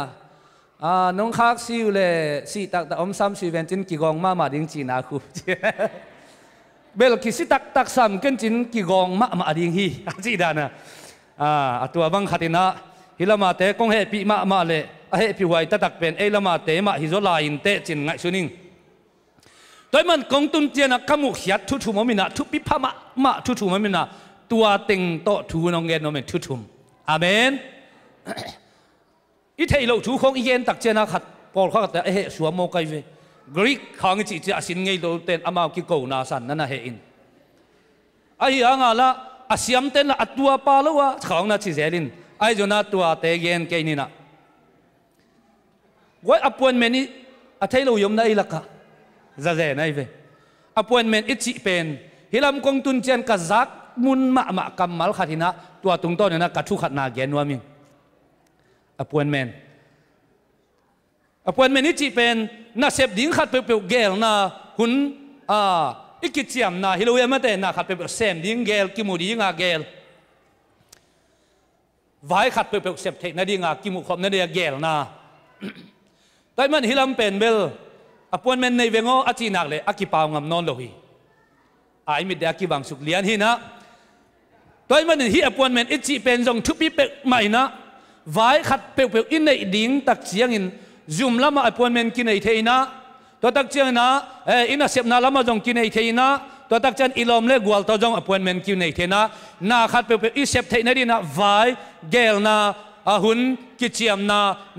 nong khak siu le si tak ta om sam si ven tin ki gong ma ding chi na khu bel kisi tak sam ken chin ki gong ma ding hi chi da na atua bang khatina hilama te kong he pi ma le a he pi wai ta tak pen e lama te ma hi zo la in te chin ngai suning toy man kong tun tiana kamu hiat thu thu momina thu pi pha ma thu thu momina tua teng to thu nong gen no men thu thum amen i thei lo thu khong i gen tak chena khat pol kha ta he suam mo kai ve Greek khang chi chi asin ngei lo ten amao ki ko na san na he in ai anga la asiam ten la atua pa lo wa khang na chi zelin ai jona tua te gen ke ni na wai appointment ni a thei lo yom na ilaka za ze nai ve appointment i chi pen hilam kong tun chen ka zak mun ma kamal khatina tua tung to na ka thu khat na gen wa mi appointment ni chi pen na sep ding khat pe gel na hun ikichiam na hiloya mate na khat pe sem ding gel ki mu ding a gel vai khat pe sep the na ding a ki mu khom na dia gel na tai man hilam pen bel appointment nei vengo achi nak le akipaw ngam non lo hi ai mi da ki bang suk lian hi na tai man hi appointment ichi pen jong thu pi pe mai na vai khat pe in nei ding tak chiang in zoom lama appointment ki nei theina to tak chiang na ina sep na lama jong ki nei theina to tak chan ilom le gwal to jong appointment ki nei theina na khat pe i sep theina dina vai gel na hun ki chiam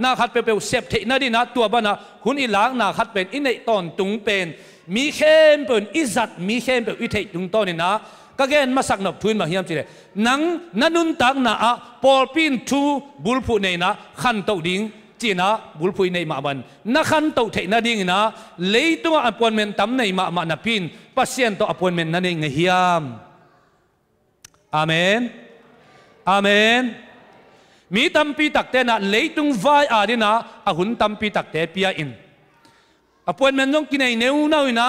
na khat pe sep theina dina tua bana hun ilang na khat pen in nei ton tung pen mi khem pen izat mi khem pe i thei tung ton ni na ka gen masak nop thuin ma hiam chi le nang nanun tak na a pol pin thu bulphu nei na khan to ding china bulphui nei ma ban na khan to thei na ding na leitung appointment tam nei ma na pin pasien to appointment na nei nge hiam amen amen mi tam pi tak te na leitung vai a dina a hun tam pi tak te pia in appointment jong kinai neu na ina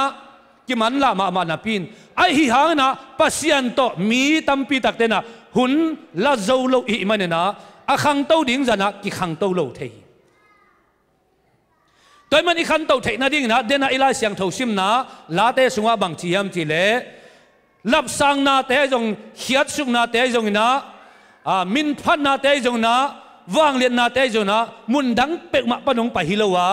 ki man la ma na pin ai hi hang na pasien to mi tam pi tak te na hun la zo lo i man na a khang to ding jana ki khang to lo thei toy man i khan to thei na ding na dena ila siang tho sim na la te sunga bang chi ham chi le lap sang na te jong hiat suk na te jong na min phan na te jong na wang lian na te jong na mun dang pe ma panong pa hilowa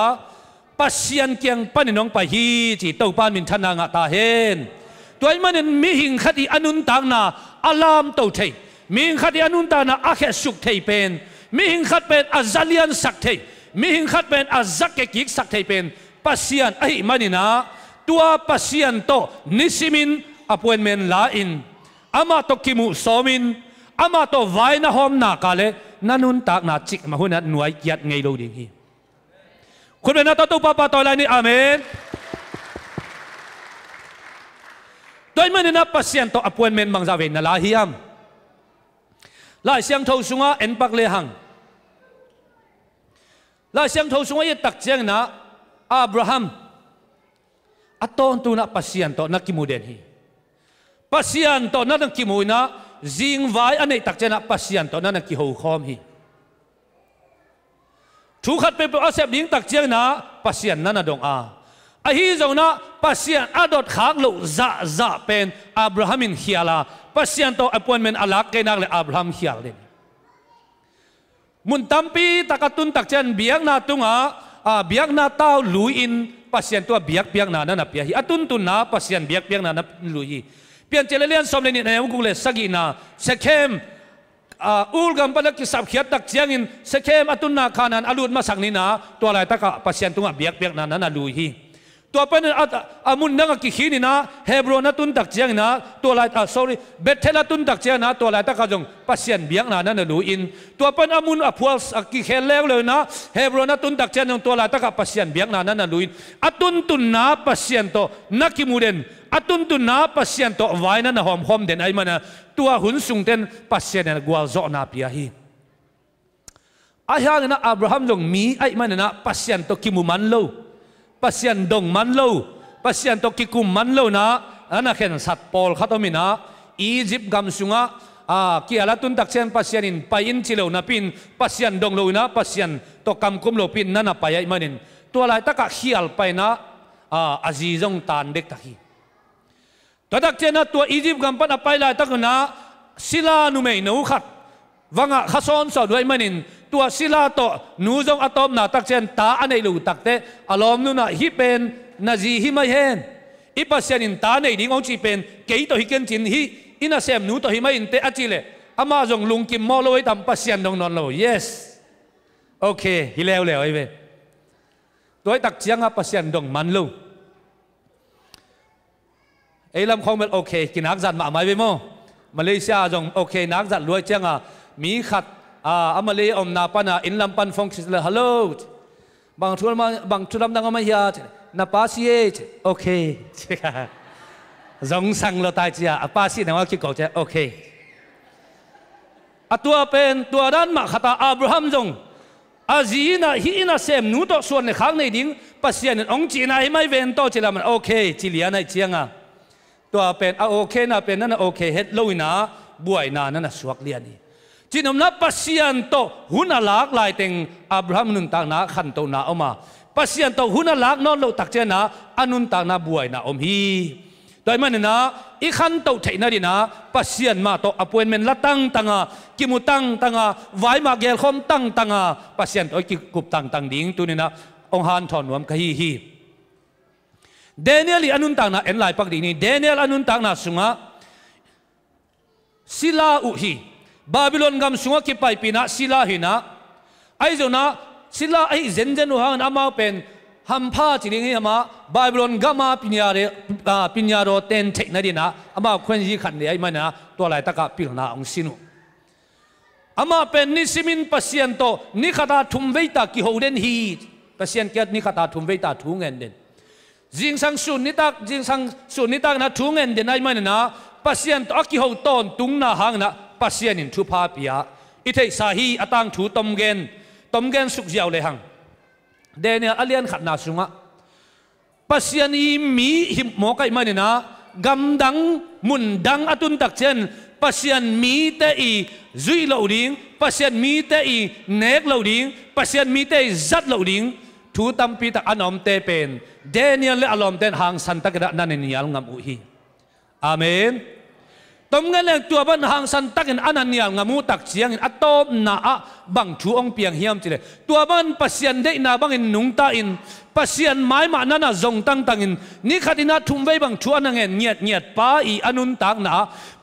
pasian kyang paninong pa hi chi to pan min thana nga ta hen toy man mi hing khati anun tang na alam to thei mi hing khati anun ta na a khe suk thei pen mi hing khat pen azalian sak thei mi hing khat pen azak ke kik sak thei pen pasian ai manina tua pasian to nisimin appointment la in ama to kimu somin ama to vai na hom na kale nanun tak na chik ma hunat nuai kiat ngei lo ding hiคุณเป็นนักตู้ปาปาต่อเลยนี่อาเมนโดยมันนับปัสยันต่อ appointment บางจาเวนนั่นละฮิยามลายเสียงทูสุงะเอ็นปักเลหังลายเสียงทูสุงะยัดตักเจียงนะอับราฮัมอัตโตนตัวนับปัสยันต่อนักกิมูเดนฮีปัสยันต่อนักกิมูนะจิงไว้อันนี้ตักเจียนะปัสยันต่อนักกิโฮคอมฮีทุกขัดเป็นอาเซบลิงตักเจียงนะปัสยันนั่นดงอาฮีจงนะปัสยันอดดขางโลจะเป็นอับราฮัมินเฮียลาปัสยันโตอพอยเมนต์อลักเกนักเลยอับราฮัมเฮียลเลยมุนตัมปีตะกัตุนตักเจียนเบียกนาตุงเบียกนาเต้าลุยอินปัสยันตัวเบียกนานั่นเปียฮีอตุนตุนนะปัสยันเบียกนานั่นลุยเปลี่ยนเจริญเลียนสมเลนิในมุกุเลสกินาเซเคมอูลกัมปนักกิสับเขียดตักเจียงอินเซเคมอตุนนาคานันอลูดมาสักนินาตัวอะไรตะกะปัสยันตุงเบียกนานั่นลุยฮี ตัวเป็นอามุนนังกิขีนี่นะเฮบรอนตุนตักเจียงนะตัวลายsorry เบธเทลตุนตักเจียงนะตัวลายตะกจงปัสเซียนเบียงนะนั่นดูอินตัวเป็นอามุนอพวลกิเคเลวเลยนะเฮบรอนตุนตักเจียงตัวลายตะกปัสเซียนเบียงนะนั่นดูอินอตุนตุนนะปัสเซียนโตนักกิมูเดนอตุนตุนนะปัสเซียนโตไว้นั่นหอมเด่นไอ้มันนะตัวหุ่นสูงเด่นปัสเซียนกวาโจนาพิอาฮีอาฮานะอับราฮัมจงมีไอ้มันนะปัสเซียนโตกิมูมันโลปัสเซียนดงมันโลปัสยันตกิคุมมันโลนะอันนั้นเห็นสัตว์ปอลขัดมินะอียิปต์กำสุงะกีอาลตุนตักเชียนปัสยันินไปอินชิโลนะปินปัสยันดงโลนะปัสยันตกำคุมโลปินนั่นไปยัยมันนินตัวลายตะกะขี้อัลไปนะอาจีจงตานเด็กตะกี้ตัวตักเชียนนะตัวอียิปต์กำปันไปลายตะกนะศิลานุเมย์นูขัดวังข้าซ้อนสอดไว้มันนินตัวศิลาโตนูจงอะตอมนาตักเชียนตาอันไหนลูตักเตอารมณ์นูนะฮิเป็นนาจีฮิไม่เห็นอีปัสยานินตาในดิ้งองจีเป็นเกยตัวฮิเกนจินฮิอินาเซมนูตัวฮิไม่อินเตอจิเลอามาจงลุงกิมมอลไว้ทำปัสยานดงนอนโล yes โอเคฮิเลวเลวไอ้เว้ตัวตักเชียงปัสยานดงมันโลไอ้ลำคงเป็นโอเคกินนักจัดมาไม่ไปมั้งมาเลเซียจงโอเคนักจัดรวยเชียงมีขัดมาเลอมนาปันอินลำปันฟงชิสเลฮัลโหลบางทุลำดังมาเฮียนาปาซีเอโอเคจงสั่งเราตายจีอาปาซีนะว่าคิดก่อนจะโอเคตัวเป็นตัวด้านมาขตาอับราฮัมจงอาจีน่ะฮีน่ะเซมนูตัวส่วนในข้างในดิ้งปัสยานินองจีน่ะไม่เว้นตัวจีละมันโอเคจีเลียนในเชียงตัวเป็นโอเคน่ะเป็นนั่นโอเคเฮ็ดลุยนะบวยนะนั่นสวกเลียนนี่จีนมนับปัสยานโตหุ่นหลากหลายเต็งอับราฮัมนุนต่างนะขันโตนะออกมาปัสยันโตหุ่นหลักนอนโลตักเจนะอนุนตางนาบวยนะอมฮีโดยมันนะอีขันโตเทนาดีนะปัสยันมาโตอพอยเมนละตั้งตังกิมุตั้งตังไว้มาเกลคอมตั้งตังปัสยันโตกิกุบตั้งตังดิ้งตัวนี้นะองฮันทอนวมกะฮีเดนิเอลอนุนตางนาเอ็นไลปักดิ้งนี่เดนิเอลอนุนตางนาสุงะศิลาอุฮีบาบิโลนกำสุงะกิไปปีนะศิลาหินะไอ้เจ้านะศิลาไอ้เจนหังอามาเป็นฮัมพาจิลิงอามาบาบิโลนกามาปิญญาโรเตนเทคนาดีนะอามาควนยีขันเดียไอ้มันนะตัวไหลตะกะปิลนาองสินุอามาเป็นนิสิมินปัสยันโตนิขตาทุมเวตากิโฮเดนฮีปัสยันเกียนิขตาทุมเวตาทุงเงินเด่นจิงสังสุนิตักนะทุงเงินเด่นไอ้มันนะปัสยันโตกิโฮตอนตุงนาหังนะปัสยันินทุพาปิยาอิเทสาฮีอตังถูตมเกนตมเกนสุกเจียวเลยหังเดนเนี่ยอเลียนขัดนาสุงะปัสยานีมีหิมหมอกไอมันนะกำดังมุนดังอตุนตักเชนปัสยานมีเตอีจุยเหล่าดิ้งปัสยานมีเตอีเนกเหล่าดิ้งปัสยานมีเตอีจัดเหล่าดิ้งถูตัมปีตักอนอมเตเป็นเดนเนี่ยเลอลอมเตนหังสันตักระนันนิยลงามอุฮีอาเมนตรงนั้นแหละตัวบันหางสันตักอินอันนั้นเนี่ยงามูตักเสียงอินอัตโตนาอะบังชูองเปียงเฮียมจิเลตัวบันปัสยันเดนาบังอินนุงตาอินปัสยันไม้มานั่นน่ะจงตั้งตังอินนี่ขัดินาทุ่มไว้บังชูอันนั้นเงียดป้าอีอนุนตังนา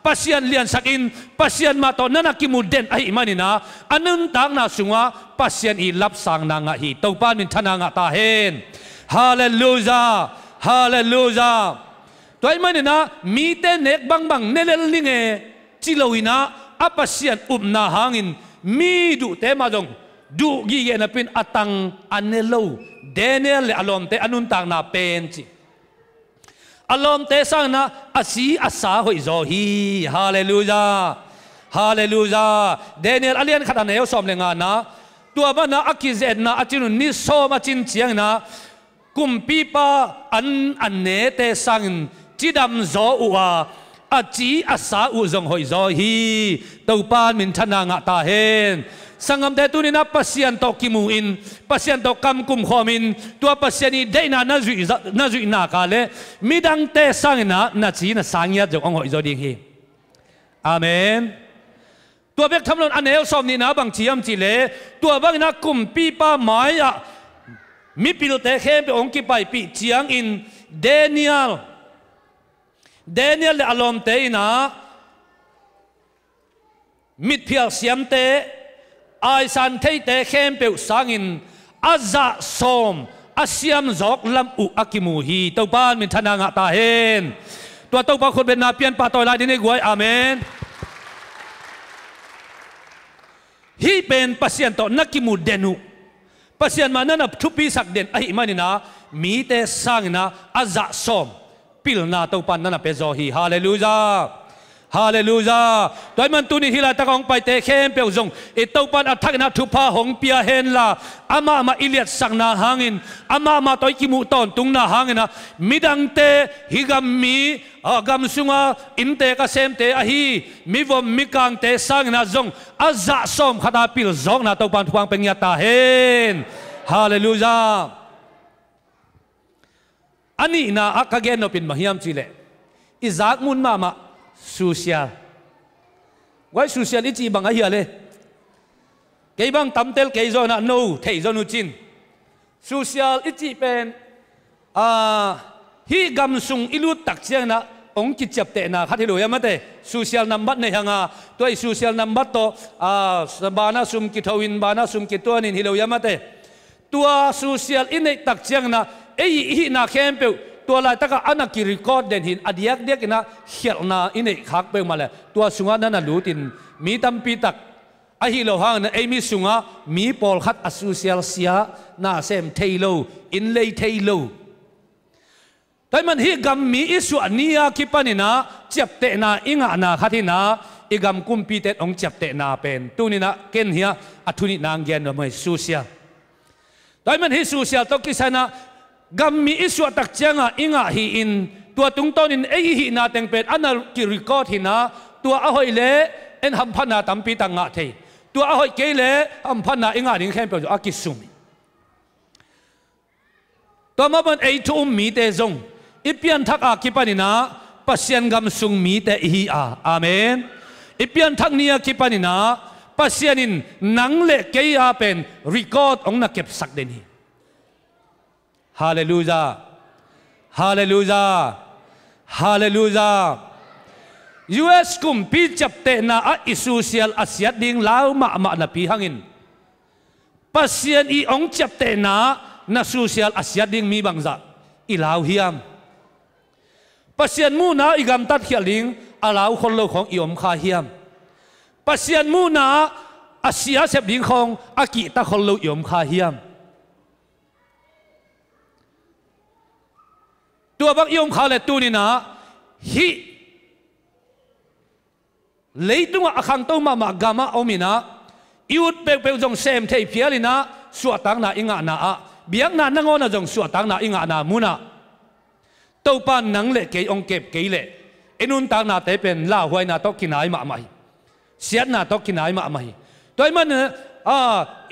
ปัสยันเลียนสักอินปัสยันมาตอนนั้นกิมุเดนไอมันนี่นะอนุนตังนาสุงะปัสยันอีรับสังนางะฮีตัวป้ามินทนางะตาเฮนฮาเลลูยาฮาเลลูยาตัวไอ้มันนะมีแต่เนกบังเนเลลิงจิโลวินะอัปเสียนอุบนาหางินมีดูเตมาจงดูกีเกนเป็นอตังอันเนโลเดเนลอารมณ์เตอนุนตังนาเป็นจิอารมณ์เตสังนะอาศีอาสาหอยโซฮีฮาเลลูยาฮาเลลูยาเดเนลอเลียนขัดอันเอลสอมเลงานะตัวมันนะอักิเซนนะอาจินุนิโซมาจินเชียงนะกุมปีปาอันเนเตสังจิดำโซอัวอาจีอาสาอุจงหอยโซฮีตัวปานมินทนางะตาเฮนสังคมเดตุนินับปัสยันโตกิมูอินปัสยันโตกำกุมขมินตัวปัสยันีเดน่านาจุยนากาเลมิดังเตสังนาจีน่าสังยัดจงหอยโซดิ้งฮีอาเมนตัวเบกทำลนอันเอลสอมนี่นะบางทีมจีเลตัวบางนักกุมปีป้าหมายมิปิโลเตเข้มไปองค์กิไปปีเจียงอินเดเนียลอารมณ์เตยนะมิดเพียงเสียมเตไอสันเทยเตเข้มไปสังอินอาซาสม อาเซียมจอกลำอุอากิมูฮีตัวบ้านมิทนางตาเห็นตัวตัวบ้านคนเป็นนาเปียนปาตอยลายดินในกวยอาเมนฮีเป็นปัสยันต่อนักกิมูเดนุปัสยันมานั่นทุบปีสักเด่นไอ้มันนี่นะมีแต่สร้างนะอาจะสมปิลนาตัวบ้านนั่นเป็นโซฮีฮาเลลูยาฮาเลลูยาโดยมันตุนิฮิลาตะกองไปเตะเข้มเปียวจงไอตัวปันอัฐักนาทุพาหงเปียเห็นละอามาอิเลียดสังนาหางินอามาตัวกิมุตอนตุงนาหางินนะมิดังเตฮิกัมมีกัมสุงาอินเตกเซมเตอฮีมิวมมิกังเตสังนาจงอาจะสมขดาปิลจงนาตัวปันทุพังเป็นยาตาเห็นฮาเลลูยาอันนี้นะอักเกนโนเป็นมหิมจิเลอิจากมุนมาsocial ไว้ social อีจีบังอะไรเลยเกี่ยบังตั้มเตลเกี่ยจอนะ no เที่ยจอนุจิน social อีจีเป็นฮีกำสุงอิลุตักเชียงนะองค์กิจจับเตนะขัดที่รู้ยังมั้ยเต social number ในหางตัว social number ตัวบานาสุมกิทวินบานาสุมกิตัวนี้ที่รู้ยังมั้ยเตตัว social อินในตักเชียงนะไอ้ฮีนาเข้มเปตัวลายตะกะอันนักกิริคอดเด่นหินอดียกเดียกนะเขียนนาอินเอกขักไปมาเลยตัวสุงานั่นน่ะรู้ตินมีตั้มปีตักไอฮิโลฮังนะไอมีสุงามีปอลขัดอสุเซียลเซียน่าเซมเทโลอินเลยเทโลแต่มันฮิกัมมีอิสุอันนี้คิปานินะจับเตนาอิงานาขัดนะอิกัมกุมปีเตองจับเตนาเป็นตัวนี้นะเกณฑ์เฮียอัทุนินางเกียนไม่สุเซียแต่มันฮิสุเซียตกิสนะกัมมีอิสวตักเจียงอิงาฮีอินตัวตุงต้นินเอฮีนาเต็งเป็ดอันนั้นกิริกอทินะตัวอหอยเล่เอ็นหัมพันนาตัมปีตังงะเทตัวอหอยเกเล่หัมพันนาอิงาดิงเข้มเปียวอากิสุมิตัวมาบันเอทุมมีเตจงอีเปียนทักอากิปานินะปัสยันกัมสุงมีเตอีอาเมนอีเปียนทักเนียกิปานินะปัสยันินนังเล่เกียเป็นรีคอร์ดองนักเก็บสักเดนีฮาเลลูยาฮาเลลูยาฮาเลลูยา US กุมปีจับเตนะอิสุเซียลอาเซียดิ่งลาวมาณปีหังอินปัสยันอีองจับเตนะนาสุเซียลอาเซียดิ่งมีบางจะอีลาวเฮียมปัสยันมูนาอีกัมตัดเขียลิงอาลาวคนโลของอีอมคาเฮียมปัสยันมูนาอาเซียเสพดิ่งของอากิตาคนโลอีอมคาเฮียมตัวบักยมขาเลตูนี่นะฮิเลยตัวอาคังตัวมากามาอมินะยุดเปจงเซมเทเพียลินะสวดตังนาอิงานาเบียงนานงอนะจงสวดตังนาอิงานามุนะตัวปานนังเละเกยองเก็บเกยเละอินุนตังนาเตเป็นลาหวยนาตกินายมาไม่เสียนาตกินายมาไม่ตัวมัน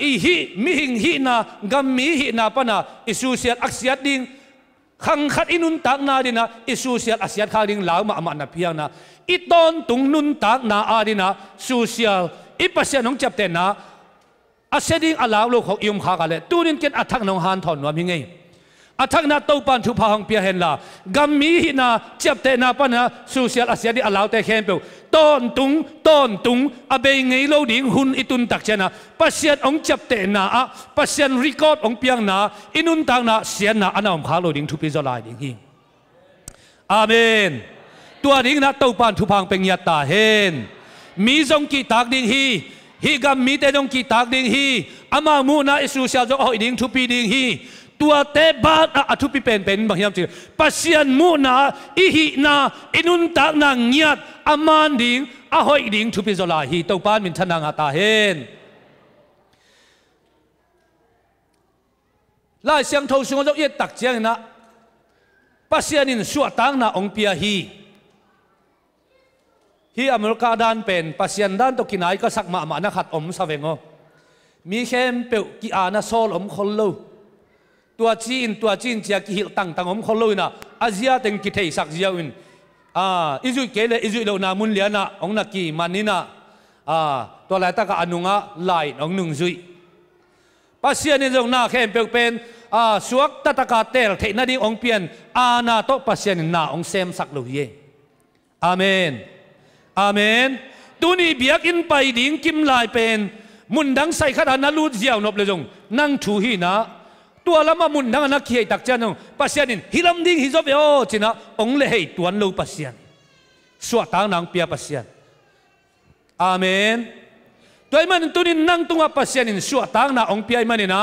อีฮิมิหิงฮินากัมมิฮินาปนาอิสุเซียอักเซียดิงขังขัดอินุนตักนาดินะอิสุเซียอาเซียข้าดิงลาวมานาเพียงนะอิตอนตุงนุนตักนาอาดินะสุเซียอิปัสยานองจับเตนะอาเซียดิงอาลาวโลกของอิมข้ากันเลยตูนินเกตอัฐักนองฮันทอนว่ามิงไงอัฐักนาตัวปันทุพาหงเปียเห็นละกัมมีหินาจับเตนะปนะสุเซียอาเซียดิอาลาวเตเข้มเปียวตอนตุงอเบงไงโลดิงหุนอิตุนตักเจนะปัสยานองจับเตนะปัสยานรีคอร์ดองเปียงนะอินุนตักนะเสียนะอันนั้นข้าโลดิงทุพิจารณาดิงฮิอาเมนตัวดิงนะตัวปันทุพังเป็นยาตาเห็นมีจงกีตักดิงฮีกัมมีเตจงกีตักดิงฮีอามามูนะอิสุเซียจงเอาดิงทุพิดิงฮีตัวเตบาดทุพิเป็นบางอย่างจริงปัสยันมูนาอิหินาอินุนตักนางเงียดอามันดิงอาหอยดิงทุพิจารณาฮีตัวปานมินทนางตาเห็นลายเสียงทูสุงเราเอียตักเจียงนะปัสยันินสวดตังนาองเปียฮีอเมริกาด้านเป็นปัสยันด้านตกินายก็สักมานะขัดอมสเวงมีเข้มเปียวกีอานาโซลอมคนลูตัวจีนจะกิหิตั้งอมคนลูนะอาเซียเต็งกิเทสักเจียวินอิจุเกเลอิจุโลนามุนเลียนะองนักกีมันนี่นะตัวลายตะกะอนุงะลายองหนึ่งจุยปัสยันนี่จงน่าเข้มเปียวเป็นสวกตะตะกาเตลเทนาดิองเปียนอาณาโตปัสยันน่าองเซมสักลูเยอาเมนอาเมนตัวนี้เบียกอินไปดิ่งกิมลายเป็นมุนดังใส่ขนาดนั้นรูดเจียวนบเลยจงนั่งถูหีนะ ตัวละมามุนดังนักเขียตักเจ้าน้องปัสยานินฮิลำดิ้งฮิจบโอจินะองเลให้ตัวนู้ปัสยานสวดทางนางเปียปัสยานอาเมนตัวมันตัวนี้นั่งตรงปัสยานินสวดทางนาองเปียมันนี่นะ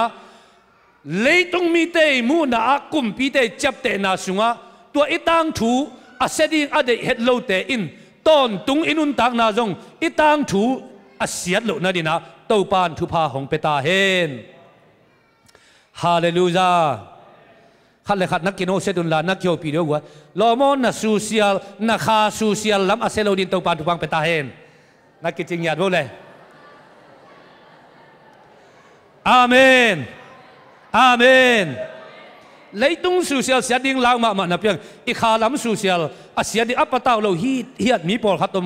เลยตรงมีเตมูนากุมปีเตจับเตนาสุงะตัวอีตังถูอาเสดิงอเดเฮ็ดโลเตอินตอนตุงอินุนตักนาจงอีตังถูอาเสียดโลนาดินะตัวปานทุพาของเปตาเฮนฮาเลลูยาขัดเลยขัดนักกินโอเซดุนลานักเกี่ยวปีเดียวกันลอมอนนักซูเซียลนักคาซูเซียลล้ำอาเซโลดินตัวปานทุพังเปตาเฮนนักกิจริงหยาดโบเลยอาเมนอาเมนเลยตุงซูเซียลเสียดิ่งลางมานับยังอีขาล้ำซูเซียลอาเสียดิ่งอัปปะตาวเราฮีดมีปอลขัดตม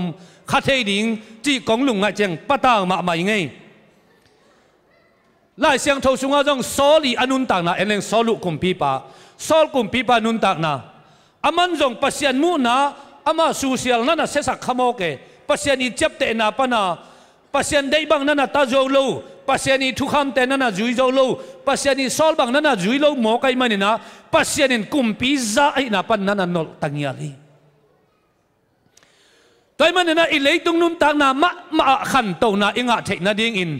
ขัดเฮดิ่งจีกองลุงไงเจงปะตาวมาอย่างไงไล่เสียงทศงาจงสอลีอนุนตักนาเอ็นเลงสอลุกุมปีปาสอลกุมปีปานุนตักนาอามันจงปัสยานมูนาอามาซูเซียลนั่นน่ะเสสักขโมเกปัสยานีจับเตนาปนาปัสยานได้บังนั่นน่ะตาโจโลปัสยานีทุกคำเตนั่นน่ะจุยโจโลปัสยานีสอลบังนั่นน่ะจุยโลหมอไกมันนี่นะปัสยานีกุมปีซาไอนาปันนั่นน่ะนอตังยาลีตัวมันนี่นะอิเลตุงนุนตักนามาขันโตนาอิงะเทนาดิ่งอิน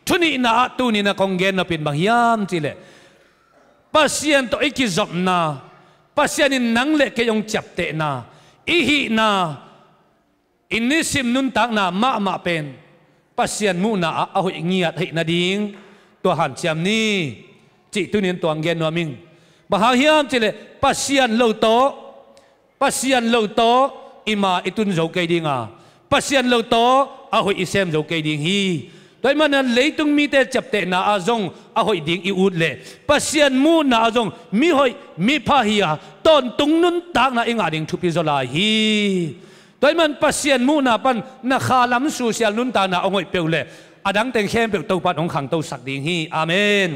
ทุนีนาตุนีนะคงเกนนะเป็นบางยามจีเลปัสยานตัวอีกจบนาปัสยานินนังเล็กยงจับเตนาอีหีนาอินนิสิมนุนตักนามาเป็นปัสยานมูนาเอาหิเงียดหินาดิงตัวหันเชียมนี้จิตุนีนตัวเกนนัวมิงบางยามจีเลปัสยานโลโตปัสยานโลโตอิมาอิตุนโจเกดิงาปัสยานโลโตเอาหิอิเซมโจเกดิงฮีโดยมันเลยตุงมีแต่จับเตนาอาจงอาหอยดิ่งอีอุดเล่ปัสยานมูนาอาจงมีหอยมีพาหิยาตอนตุงนุนตากนาอิงาดิ่งทุพิจลาฮีโดยมันปัสยานมูนาปันนาคาลัมสูเซียนุนตานาองหอยเปลวเล่อดังเต็งเข้มเปลวตัวปัดองขังตัวสักดิ่งฮีอาเมน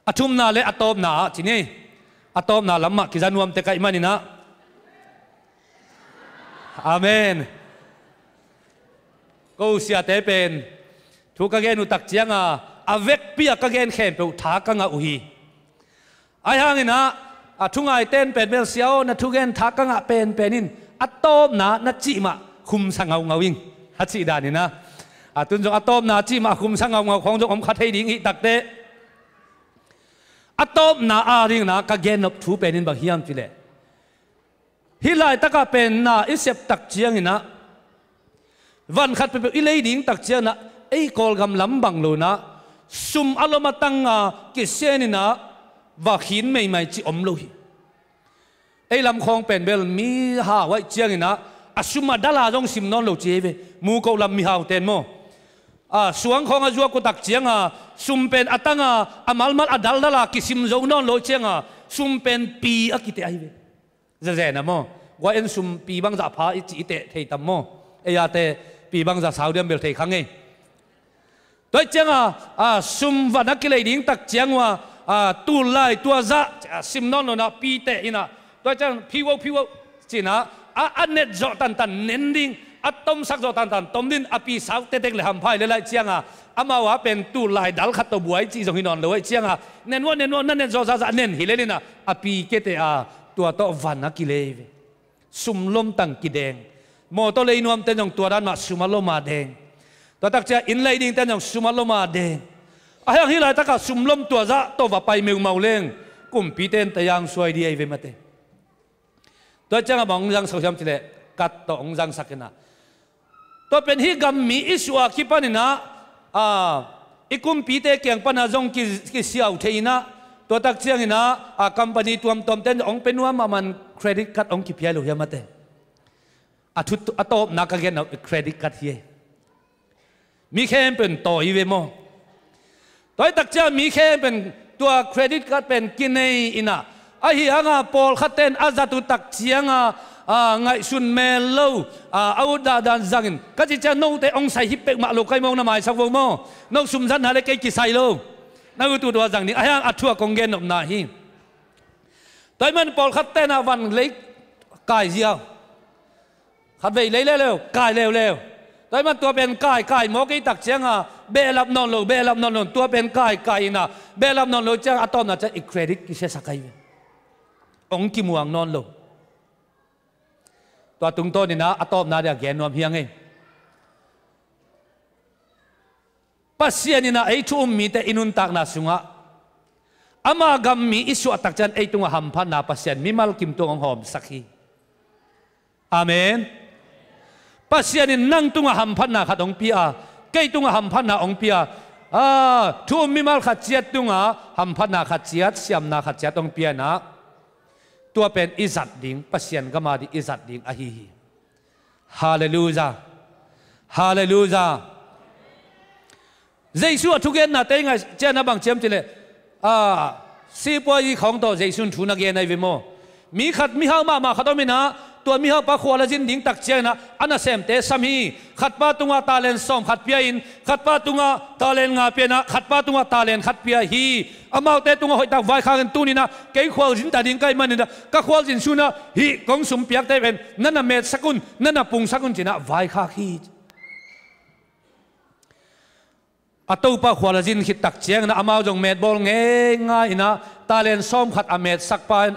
อาทุมนาเลอาตอมนาจีนี่อาตอมนาลัมมากิจานวมเตกไอมันนี่นะอาเมนกูเสียเตเป็นทุกเกณฑ์อุตักเจียงอาเวกปีกเกณฑ์เข้มเปล่าท้ากังอุฮีไอ้ห่างนี่นะทุกไงเต้นเป็นเบลเซียวนะทุกเกณฑ์ท้ากังเป็นนินอัตโตมนะนัดจีมาคุมสังเงาวิ่งฮัจิดานี่นะตุนจงอัตโตมนะจีมาคุมสังเงาของจงอมขัดให้ดิ่งอีตักเตอัตโตมนะอาริงนะกเกณฑ์นับทุเป็นนินบางฮิมฟิเลฮิไลตะกะเป็นนะอิเสพตักเจียงนี่นะวันขัดไปอีเลยดิ่งตักเจ้านะไอ้กอลกำลำบังโลนะซุมอารมณ์ตั้งกิเซนินะว่าหินไม่จีอมโลหิไอ้ลำคองเป็นเบลมีหาไว้เจียงนี่นะซุมมาดาลาจงซิมนอนโลเจเวมูกอลำมีหาเต็นโมสวงของจัวกุตักเจียงซุมเป็นตั้งมัลอดัลดาลากิซิมโจนอนโลเจียงซุมเป็นปีกิเตไอเวจะเจนะโมว่าเอ็นซุมปีบังจะพาอิจิเตเทตัมโมเอียเตปีบังจะสาวเดียมเบลเทขังไงโดยเจ้าซุมวันนักกิเลดิ่งตักเจียงว่าตัวไล่ตัวจะซิมนอนนะปีเตอินะโดยเจ้าพิวจีนะอันเน็ตจอตันเน้นดิ่งต้มสักจอตันต้มดินปีสาวเต็กเลยทำพายเลยเจียงมาว่าเป็นตัวไล่ดัลขัดตัวบวยจีจงหินอนเลยเจียงเน้นว่านั่นเน้นจอจะเน้นหิเลนี่นะปีเกเตตัวโตวันนักกิเลซุมลมตั้งกิเดงโมตัวเลยนวมเต้นจงตัวด้านมาสุมาโลมาเดงตัวตักจะอินเลยดิ่งเต้นจงสุมาโลมาเดงอะไรอย่างนี้เลยตักสุมลมตัวจะตัวว่าไปเมืองเมาเล่งกุมปีเต้นแต่ยังสวยดีไอเวมาเตตัวเจ้าบองยังสาวชมจิเลกัดตัวองยังสักนะตัวเป็นฮิกัมมีอิสวาคิปานินะอีกุมปีเตเกียงปนาจงกิเสียวเทนะตัวตักเชียงนะคัมปานีตัวมเต้นองเป็นว่ามันเครดิตคัดองกิเพียลุยามาเตอัตโตนักเกณฑ์เครดิตคัดเฮียมีแค่เป็นต่ออีเวโมตัวตักเจ้ามีแค่เป็นตัวเครดิตคัดเป็นกินในอินะไอ้เหี้ยปอลขัดเต้นอาจจะตุตักเชียงไงสุนเมลโลเอาดานจังก็จะโน้ตองใส่ฮิปเปกมาโลกไก่มองน้ำมันสักวงโมน้องสุมสันหาเล็กกี่ใส่โลนั่นตัวจังนี่ไอ้ยังอัดทั่วกงเกนออกนาฮีแต่มันปอลขัดเต้นวันเล็กกายเจียวขัดไปเร็วกายเร็ว ตัวมันตัวเป็นกายหมอกี่ตักเจียงอ่ะเบลับนอนโลตัวเป็นกายนะเบลับนอนโลเจ้าอะตอมน่ะจะอีกเครดิตกิเชสักไงองค์กิมัวงนอนโลตัวตุงโตนี่นะอะตอมน่ะเดียแกนนวมเพียงไงปัสเซียนี่นะไอ้ชุ่มมีแต่อินุนตักน่ะสุงะอามากัมมีอิสุอัตักจันไอ้ตุงหัมพันน่ะปัสเซียนมีมัลกิมตุงหอมสักทีอาเมนปัสเซียนนั่งตุงหัมพันน่ะขัดองเปียเกยตุงหัมพันน่ะองเปียทุ่มมีมัลขัดเจียตุงหัมพันน่ะขัดเจียเสียมน่ะขัดเจียตองเปียนะตัวเป็นอิจัดดิ่งปัสเซียนก็มาดิอิจัดดิ่งอะฮีฮาเลลูยาฮาเลลูยาเยซูทุกอย่างน่ะแต่ยังไงเจ้าหน้าบังเจียมจิเลซีปอยของตัวเยซูทุนักเกณฑ์ในวิโมมีขัดมีห้ามาขัดต้องมีนะตัวมีห้าปะขวาละจินดิ่งตักเจียนะอันนั้นเซมเตสามีขัดป้าตุงาตาเลนส้มขัดเปียอินขัดป้าตุงาตาเลนงาเปียนะขัดป้าตุงาตาเลนขัดเปียฮีอามาเตตุงาหอยตักไว้ข้างตู้นี่นะเกี่ยขวาจินตาดิ่งใกล้มันนี่นะก็ขวาจินชูนะฮีกงสุมเปียกได้เป็นนั่นน่ะเม็ดสกุลนั่นน่ะปุงสกุลจินะไว้ข้าฮีอัตโตปะขวาลจินขิดตักเจียงนะอามาจงเม็ดบอลง่ายนะตาเลนส้มขัดอเม็ดสักปาน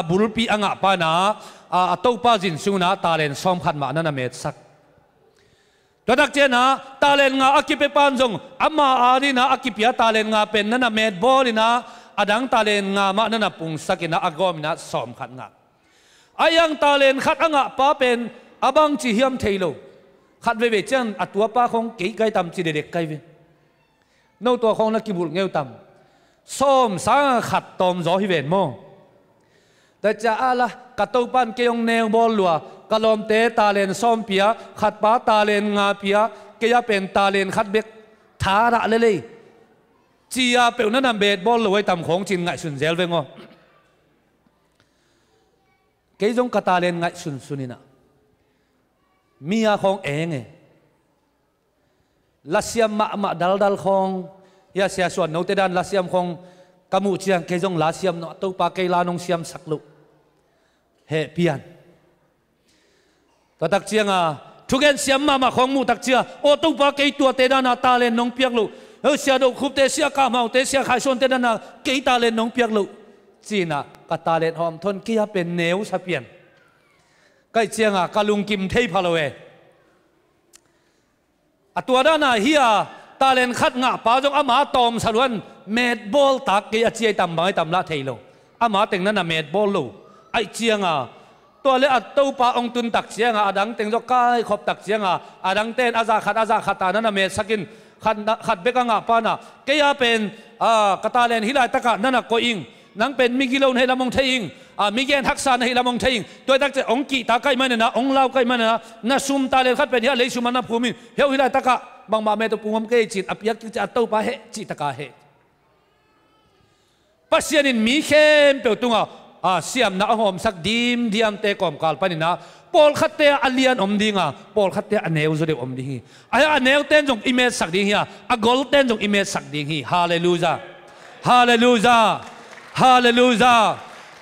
บุรุปีอ่างปานะอัตโตปะจินสูนะตาเลนส้มขัดมานั่นอเม็ดสักตัวตักเจียนะตาเลนงาอักิเปปานจงอามาอาดีนะอักิเปียตาเลนงาเป็นนั่นอเม็ดบอลนะอดังตาเลนงามานั่นปุงสักินะอากอมนะส้มขัดงาอายังตาเลนขัดอ่างปาเป็นอบังจีเฮียมเทโลขัดเวเวจันอัตัวปะของเกยไกตามจีเด็กไกเวโนตัวของนักกิบุลเงวตำส้มสังขัดตอมจ่อฮิเวนโมแต่จะอะไรกัตตุปันเกยงแนวบอลลัวกะลอมเตตาเลนส้มเปียขัดป้าตาเลนงาเปียเกียเป็นตาเลนขัดเบกทาระเลยจียเปลนั่นนำเบสบอลเลยตำของจินไงสุนเซลเวงอเกยจงกตาเลนไงสุนินะมีอาของเองลัสยามมาดัลของยาเสียส่วนโนเตดันลัสยามของกมูเชียงเกจงลัสยามโนตัวปากเกลานงเสียมสักลุเฮเปียนตัวตักเชียงทุกอย่างเสียมมาของมูตักเชียโอตัวปากเกตัวเตดันตาเลนนงเปียกลุเสียดูคุบเตเสียกามาเตเสียขายส่วนเตดันเกตาเลนนงเปียกลุจีน่ะกตาเลนหอมทนเกียเป็นเนวสเปียนใกล้เชียงกะลุงกิมเทพาโลเวตัวด้านน่ะเฮียตาเลนขัดงะป้าจงอามาตอมสลวนเมดบอลตักเกียเจียต่ำไปต่ำละเทโลอามาเต็งนั่นน่ะเมดบอลลูไอเจียงตัวเลี้ยตัวป้าองตุนตักเจียงอดังเต็งจกไก่ขอบตักเจียงอดังเต้นอาซาขัดตานั่นน่ะเมดสกินขัดเบกังป้าน่ะเกียเป็นกตาเลนฮิลายตะกะนั่นน่ะก็อิงนังเป็นมิกิโลให้ละมงเทยิงมิเกนทักษะให้ละมงเทยิงตัวตักเจองกีตาใกล้มันนะองเล่าใกล้มันนะน่ะซุมตาเลนขัดเป็นเฮียเลยซุมันน่ะภูมิเฮียฮิลายตะกะบางมาเมตุปุงมเกยจิตอภิยักจะตัวป้าเหจิตตะกาเหปัสยานินมีเข้มเปิดตุงเสียมน่ะหอมสักดีมเตะกอมกาลปานินะปอลขัดเตะอัลเลียนอมดิงปอลขัดเตะอันเนวสุดอมดิงอันเนวเต้นจงอิเมจสักดิงกอลเต้นจงอิเมจสักดิงฮาเลลูยาฮาเลลูยาฮาเลลูยา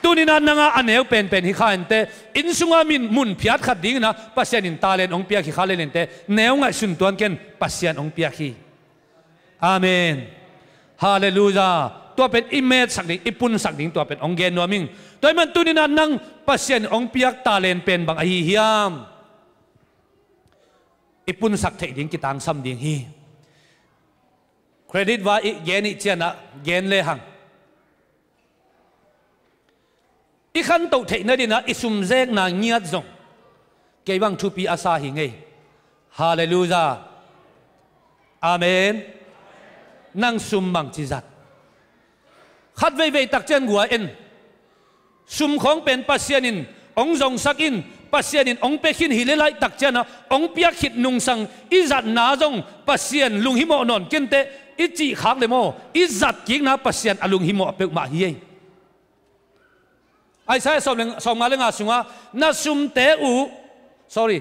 ตูนี่นั่นนะอันเนวเป็นฮิคาเอนเตอินสุงามินมุนพิยัดขัดดิ้งนะปัสยานินตาเลนองเปียฮิคาเลนเตเนวง่ายสุนตัวเก่งปัสยานองเปียฮิอาเมนฮาเลลูยาตัวเป็นอิเมจสักดิ้งอิปุนสักดิ้งตัวเป็นองเกนนัวมิงตัวมันตูนี่นั่นนั่งปัสยานองเปียกตาเลนเป็นบางอหิยามอิปุนสักเทดิ้งกิตังซัมดิ้งฮีเครดิตว่าเกนิเจนะเกนเลหังอีขันโตเทนดินะอิสุมเซกนาเงียดจงเกวังทุปีอาซาหิงเอฮาเลลูยาอาเมนนั่งซุมบังจิจัดขัดเวตักเจนหัวเอ็นซุมของเป็นปัสยานินองจงสักอินปัสยานินองเปขินฮิเลไลตักเจนะองเปียขิดนุงสังอิจัดนาจงปัสยานลุงหิโมนนกินเตอิจิขากเลโมอิจัดกิงนาปัสยานอลุงหิโมเปกมาฮีไอ้ใช่สมมาเลงาสุงะน่าซุมเตอู sorry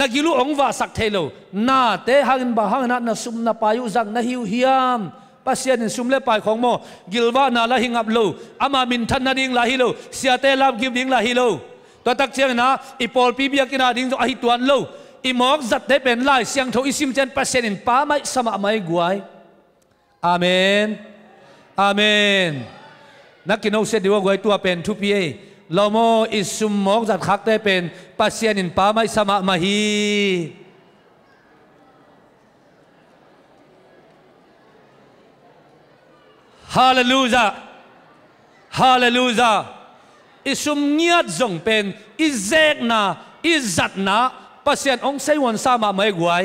นักกิลูองว่าสักเทโลน่าเตหังบ่าหังน่าซุมน่าปายุจังน่าหิวเฮียมปัสยานินซุมเลปายของโมกิลวานาละหิงับโลอามามินทันนาดิงละฮิโลเสียเตลาบกิบดิงละฮิโลตัวตักเชียงนะอีปอลปีเบียกินาดิงจงอหิตวันโล อิมอกจัดได้เป็นลายเสียงโทอิซิมเจนเปอร์เซ็นต์ป้าไม่สมาไม่กวยอาเมนอาเมนนักกินเอาเสดีว่ากวยตัวเป็นทุพีลโมอิสุมมอกจัดคักได้เป็นเปอร์เซ็นต์ป้าไม่สมาไม่ฮีฮาเลลูยาฮาเลลูยาอิสุมเงียดจงเป็นอิเซกนาอิจัดนาเปอร์เซ็นต์องค์เซวันสมาไม่กวย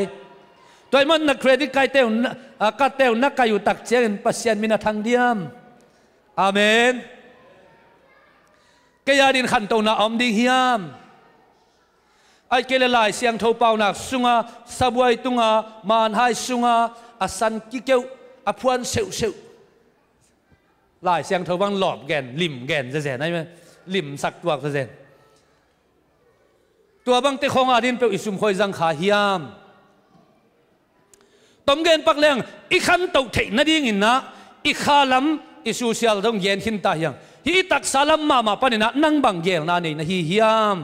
โดยมันนักเครดิตไกเตวกัดเตวนักกายุตักเจนเปอร์เซ็นต์มินาทางเดียมอาเมนกยาดินขันโตนาอมดิฮิยามไอเกลลายเสียงโทเปานักสุงาสบวยตุงามานไฮสุงาอสันกิเกวอพวนเซวเซวลายเสียงโทบังหลอบแกนลิมแกนจะเสนได้ไหมลิมสักตัวจะเสนตัวบางเตคงอาดินเปอิสุมคอยจังขาฮิยามต้มเกนปักเลี้ยงอีขันโตเทนดิ่งินนะอีขาลัมอิสุเชียลต้องเย็นหินตายังฮีตักซาลัมมาปนินะนั่งบังเกลนานี่นะฮิฮิยาม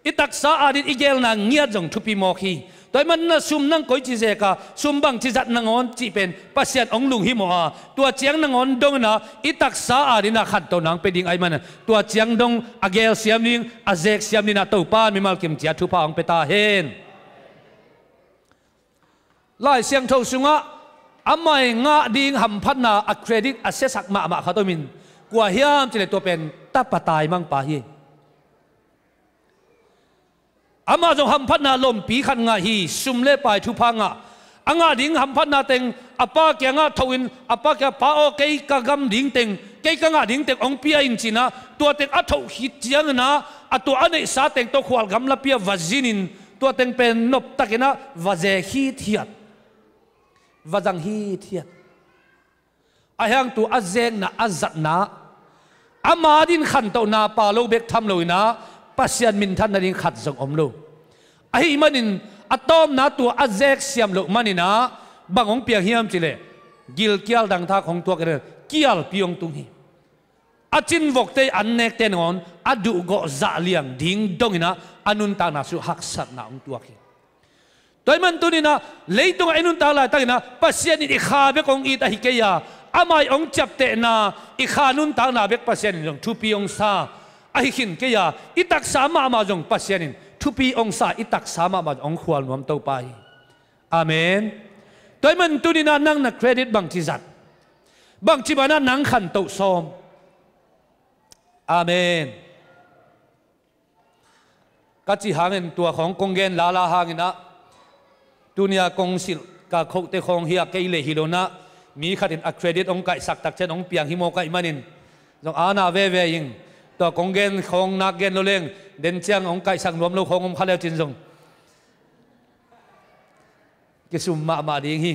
อีตักซาอาดินอีเกลนางเงียจงทุปีโมคีโดยมันน่ะซุมนั่งก้อยจีเจกาซุมบังจีจัดนางอนจีเป็นปัสยันองลุงฮิโมอาตัวเจียงนางอนดงนะอีตักซาอาดินนะขัดตัวนางเป็นดิ่งไอมันตัวเจียงดงอาเกลเสียมนิ่งอาเจกเสียมนี่นะตัวป้านมีมาลกิมเจียทุพางเปตาเฮนลายเสียงทสุงะอามายงะดิ่งหำพัดนาอัเครดิตอัเสสักมาขัดตัวมินกว่าเฮียมจะเลยตัวเป็นตาปตายมังปาฮีอามาจงหำพัดนาลมปีขันงาฮีซุมเล่ไปทุพังอ่ะอ่างาดิ่งหำพัดนาเต็งอป้าแกงาทวินอป้าแกป้าโอเกยกะกำดิ่งเต็งเกยกะงาดิ่งเต็งองเปียอินจีนะตัวเต็งอัฐหิตยังนะอัตัวอันนี้สาเต็งตัวขวานกำละเปียวาจินินตัวเต็งเป็นนบตะกินะวาเจฮีเทียดวาจังฮีเทียดอายังตัวอาเจงนะอาจัดนะอามาดินขันโตนาปาโลเบกทำเลยนะปัสยันมินทันนาดินขัดจงอมโลไอ้มันินอัตอมนาตัวอาเจกเสียมโลมันินะบางองเปียเฮียมจิเลกิลเกียลดังท่าของตัวกันเกียลพิยงตุงฮีอาจินวกเตอันเนกเตนอนอดูโกจ่าเลียงดิ่งดงนะอนุนตานาสุหักสัตนาองตัวฮีโดยมันตัวนี้นะเลยตรงอนุนตาลายตั้งนะปัสยันอิขาเบกองอีตาฮิเกียอาไม่องจับเตนาอิขานุนตานาเบกปัสยันจงทุปีองซาไอ้ขินเกียอิตักสามาจงปัสยันทุปีองศาอิตักสามาองควรรวมตัวไปอาเมนโดยมันตัวนี้นะนั่งนักเครดิตบางทีจัดบางทีบ้านนั่งขันโตซอมอาเมนกัจจิหาเงินตัวของกงเกนลาลาหางินะตัวนี้กงสิลกะโคเตคงเฮียเกยเลฮิโลนะมีขัดินอัเครดิตองไก่สักตักเชนองเปียงฮิโมไก่มันินจงอาณาเวเวยิงตัวกงเกนของนักเกนโลเลงเดินเชียงองไก่สักรวมโลขององคาเลจินจงกิสุมมาดิ่งฮี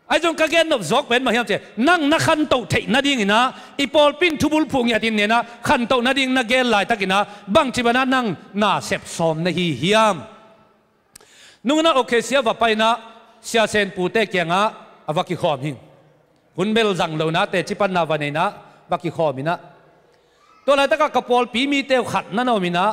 ไอ้จงกะเกนนบจอกเป็นมาเฮียมเจนั่งนักขันโตเทนาดิ่งนะอีปอลปินทุบุลพุงยาดินเนี่ยนะขันโตนาดิ่งนักเกนลายตะกินะบังจิบานะนั่งนาเสพซอมนะฮีเฮียมนุ่งนะโอเคเสียว่าไปนะเสียเซนปูเตเกียงะอวักิขอมหิงหุ่นเบลจังเลวนะแต่จิปันนาวันนี้นะวักิขอมินะตัวอะไรตะกะกระปอลปีมีเตวขัดนั่นเอามินะ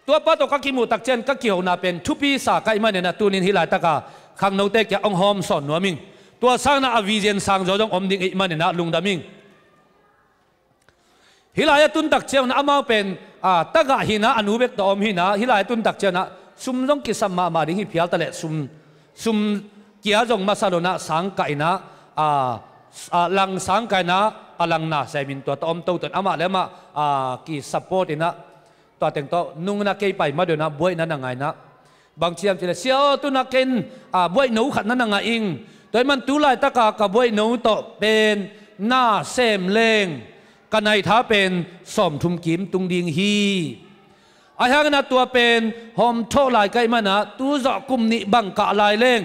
ตัวป้าตัวกักิมูตักเจนกักเกี่ยวนาเป็นทุปีสาไกมันเนี่ยนะตัวนี้ที่หลายตะกะขังโนเตกะองหอมสอนนัวมิงตัวสร้างนาอวิเจนสร้างจอจงอมดิ่งอิมันเนี่ยนะลุงดามิงฮิลายตุนตักเจนอามาเป็นตะกะหินะอนุเบกตอมหินะฮิลายตุนตักเจนะซุมจงกิสัมมาดิ่งฮิพิอัลตะเลซุมเกียจงมาซาโลนะสังไก่นะลังสังไก่นะลังนาใส่มินตัวตอมตัวตัวอามาแล้วมากีสปอร์ตนะตัวแต่งตัวนุ่งนักเกยไปมาเดี๋ยวนะบวยนั่นยังไงนะบางเชียมจะเสียวตัวนักเกนบวยหนูขัดนั่นยังไงอิงโดยมันตุลายตะกากับบวยหนูโตเป็นหน้าเซมเลงกันในท้าเป็นสมทุมกิมตุงดิงฮีอาหารนะตัวเป็นหอมโทลายไกมันนะตัวจะกุมนิบังกะลายเลง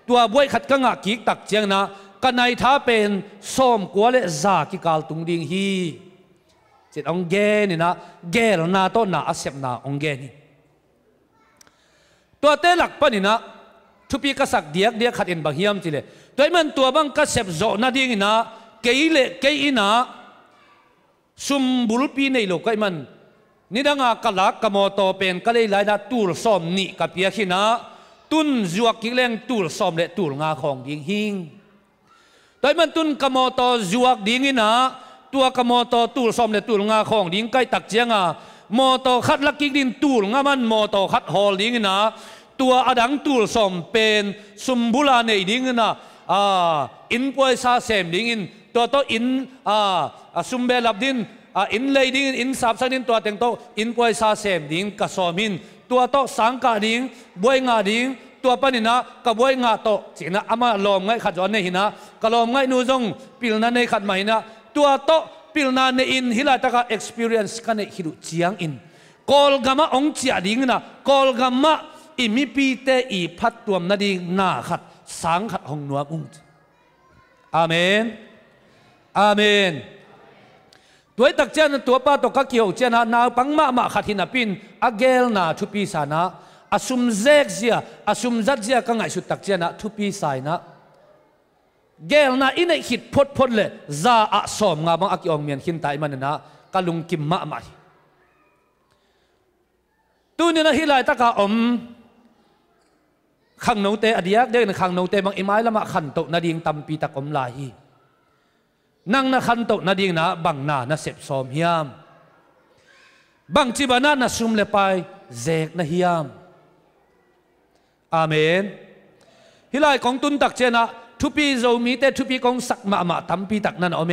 ตัวบวยขัดกังกิกตักเจียงนะกันในท้าเป็นส้มกัวเลซากิกาลตุงดิงฮีเจ็ดองเกนี่นะเกลนาโตนาอาเซมนาองเกนี่ตัวเตลักปนี่นะทุปีกษักเดียกขัดอินบางเฮียมจิเลตัวมันตัวบังกษับโจนาดิ่งนะเกยเลเกยนะซุมบุลปีในโลกไอมัน นี่ดังกะลักกะโมโตเป็นกะเลยไลนะตูลซ้อมนี่กะเปียขินะตุนจวกกิเลงตูลซ้อมเลตูลงาของดิงหิงแต่มันตุนกะโมโตจวกดิงินะตัวกะโมโตตูลซ้อมเลตูลงาของดิงใกล้ตักเจียงโมโตคัดลักกิดินตูลงามันโมโตคัดฮอลดิงินะตัวอดังตูลซ้อมเป็นสุมบุลาในดิงินะอินป่วยซาเซมดิงินตัวโตอินสุมเบลับดินอินเลยดิ้งอินสับสักดิ้งตัวเต็งโตอินป่วยซาเซมดิ้งกระสอมินตัวโตสังกาดิ้งบวยงาดิ้งตัวปนินะกับบวยงาโตจีนะอามาลอมไงขัดจวนในหินะกลอมไงนูจงปิลนันในขัดไหมนะตัวโตปิลนันในอินฮิลาตะกา experience กันในฮิรุเจียงอินกอลกามะองเจียดิ้งนะกอลกามะอิมิปีเตอีพัดตัวนาดิ้งนาขัดสังขัดหงนัวอุ้งอาเมนอาเมนตัวตักเจนตัวป้าตกเกี่ยวเจนนาปังมาขัดหินปินอาเกลนาทุปีสานะอาสุมเซกเซียอาสุมจัดเซียกังไงสุดตักเจนทุปีสายนะเกลนาอินไอหิดพดเลยซาอาสอมงาบังอักยองเมียนหินตายมันนะกะลุงกิมมาตัวนี้นะฮิไลตะกาขังโนเตอดียกเด็กขังโนเตบางอิมายละมาขันโตนาดิงตัมปีตะกอมลายนั่งนักขันโตนาดิงนะบังนาเสพสอมเฮียมบังจิบานาซุมเลไปเจกนะเฮียมอาเมนฮิไลของตุนตักเจนะทุปีโจมีเตทุปีของสักมาตัมปีตักนั่นเอาไหม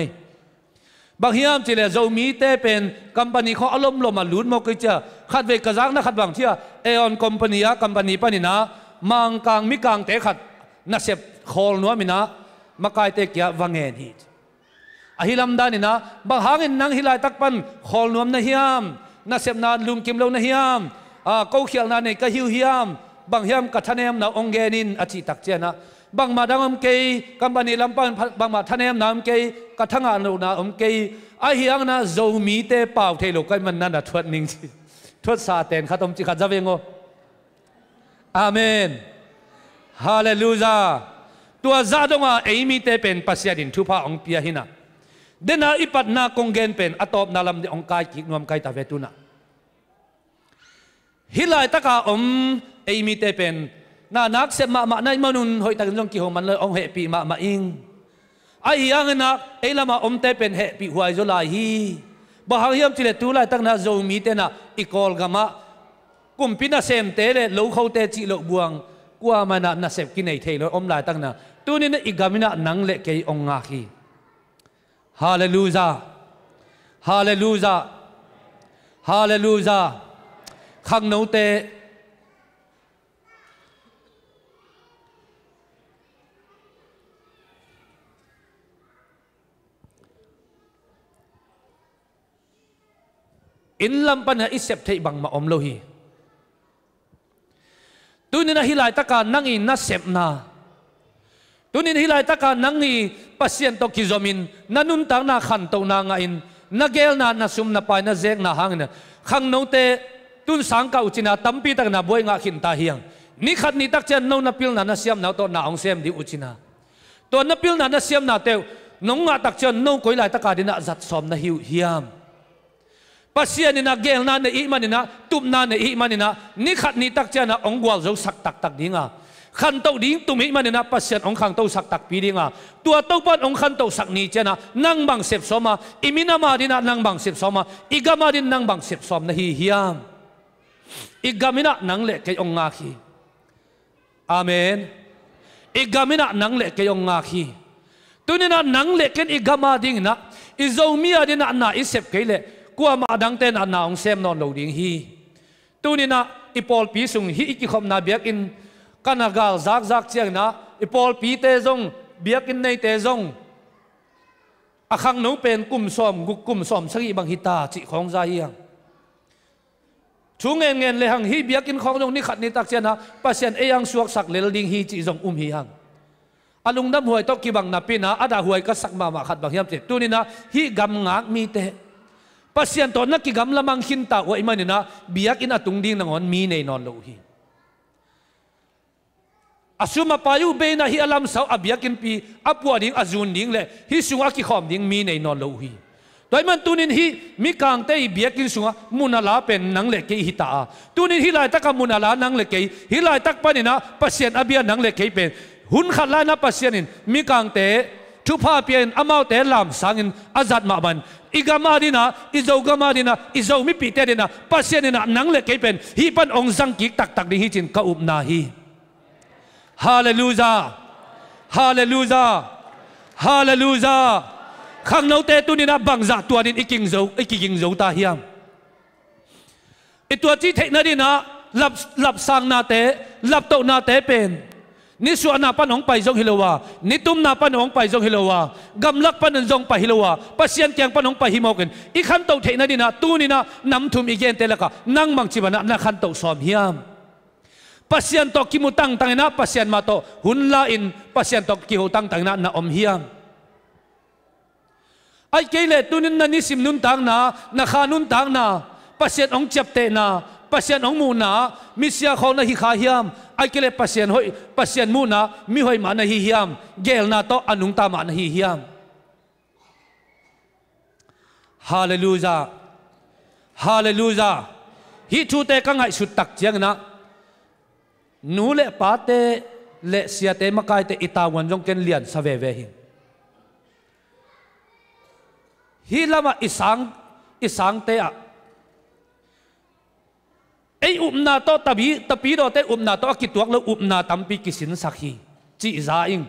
บางเฮียมจิเลโจมีเตเป็นกัมปานีเขาอารมณ์ลมมาลุ้นมอกเจอขัดเวกระซังนะขัดบางเที่ยเอออนคอมพานีกัมปานีปานินะมังกังมิกังเตะขัดน่าเสพโคลนัวมินะมาไกเตะเกียวังเงินฮิตอหิลัมดานินะบางหางินนังฮิลายตักปันโคลนัวนะเฮียมน่าเสพนาลุงกิมเลวนะเฮียมกูเขียนนาเนี่ยก็หิวเฮียมบางเฮียมกัทเนมนาองเกนินอจิตักเจนะบางมาดังอมเกยกัมปานีลำปันบางมาทเนมนาอมเกยกัทงานลูนาอมเกยไอเฮียงนะโจมีเตะเป่าเทโลกันมันนั่นน่ะทวดนิ่งทวดซาเตนขัดอมจิขัดจะเวงโออาเมนฮาเลลูยาตัวซาดงเอมีเตเป็นปัสยาดินทุพาองเปียหินะเดน่าอิปัตนาคงเกนเป็นอตอบนาลำองกายกิกนวมกายตาเวตุนะฮิลายตะกาเอมีเตเป็นนานักเสมาในมนุนหอยตะกันจงกิโฮมันเลยองเฮปีมาอิงไอยังนักเอลมาเตเป็นเฮปีหัวจุลาฮีบางเฮียมจิเลตุลายตั้งนาโจมีเตนะอีกอลกามากุมพินาเซมเตเลโลเขาเตจิโลบวงกว่ามันน่ะเสพกินไอเทลลายตั้งนะตัวนี้นะอีกามินะนังเละเกยองงาคีฮาเลลูยาฮาเลลูยาฮาเลลูยาขังโนเตอินลำปันอิเสพเทบังมาอมโลฮีตัวนี้นะฮิลายตะการนั่งอินนัสเสพนาตัวนี้ฮิลายตะการนั่งอีปัสยันตกิจอมินนันุนตังนาขันโตนางอินนักเกลนาซุมนาไปนาเจกนาหางเนี่ยขังโนเตตุนสังกาอุจินาตัมปีตักนาบวยงาขินตาเฮียงนี่ขัดนี่ตักเจนโนนาพิลนาเสียมนาตัวนาองเสียมดิอุจินาตัวนาพิลนาเสียมนาเตวนงงาตักเจนโนกุยลายตะการดินาจัดสอมนาหิวเฮียมปัสยานินะเกลนาเนอิมันนินะตุมนาเนอิมันนินะนี่ขัดนี่ตักเจนะองกวาลเราสักตักดิ้งขันโตดิ้งตุมอิมันนินะปัสยานองขังโตสักตักปีดิ้งตัวโตปันองขันโตสักนี่เจนะนั่งบังเสพสมาอิมินามาดินะนั่งบังเสพสมาอิกามาดินนั่งบังเสพสมนะฮีเฮียมอิกามินะนั่งเละเกยองงาคีอาเมนอิกามินะนั่งเละเกยองงาคีตัวนี้นะนั่งเละเกยอิกามาดิ้งนะอิโซมีอาดินะน่ะอิเสพเกยเละกว่ามาดังเต้นนาองเซมนอนโลดิงฮีตัวนี้นะอีปอลปีสุงฮีอีกิคอมนาเบียกินกันนากาลซักเชียงนะอีปอลปีเตจงเบียกินในเตจงอาคังนูเป็นกุมสอมกุมสอมสักอีบางฮิตาจิของใจยังช่วงเงินเลยหังฮีเบียกินของจงนี่ขัดนี่ตักเชียนะปัสยันเอยังสวกสักเลลดิงฮีจิจงฮีหังอลุงน้ำหวยตกิบังนาปีนะอาดาหวยก็สักมาขัดบางเฮียมเจตัวนี้นะฮีกำงากมีเตปัสยันตอนนักกิกำละมังหินตาว่าอิมันนี่นะเบียกินอตุงดิ้งนงอนมีในนอนโลหีอาสุมาปายุเบนะฮิอัลลัมสาวอเบียกินปีอัปวดิ้งอาจุนดิ้งเลยฮิสุงอากิขอมดิ้งมีในนอนโลหี toy man tunin hi mi kang te biakin sunga munala pen nang le ke hi ta tunin hi lai taka munala nang le ke hi lai tak panina pasien abia nang le ke pen hun khala na pasienin mi kang te thu pha pian amau te lam sangin azat ma ban igama dina izogama dina izo mi pi te dina pasienina nang le ke pen hi pan ong sang ki tak tak ding hi chin ka up na hi hallelujah hallelujah hallelujah khang nau te tu ni na bang za tua din iking zo ta hiam itua chi thei na dina lap sang na te lap to na te pen ni su na pan ong pai jong hilowa ni tum na pan ong pai jong hilowa gam lak pan jong pa hilowa pasien kyang pan ong pa himoken i khan to thei na dina tu ni na nam thum igen te laka nang mang chi bana na khan to som hiam pasien to ki mu tang tang na pasien ma to hun la in pasien to ki ho tang tang na om hiam ai kele tunin na ni sim nun tang na khanun tang na pasien ong chap te na pasien ong mu na misia kho na hi kha hiam ai kele pasien mu na mi hoi ma na hi hiam gel na to anung ta ma na hi hiam hallelujah hallelujah hi thu te ka ngai sut tak chiang na nu le pa te le sia te makai te itawan jong ken lian sa ve ve hi hi lama isang te a ei upna to tapi do te upna to kituak lo upna tampi kisin sakhi chi za ing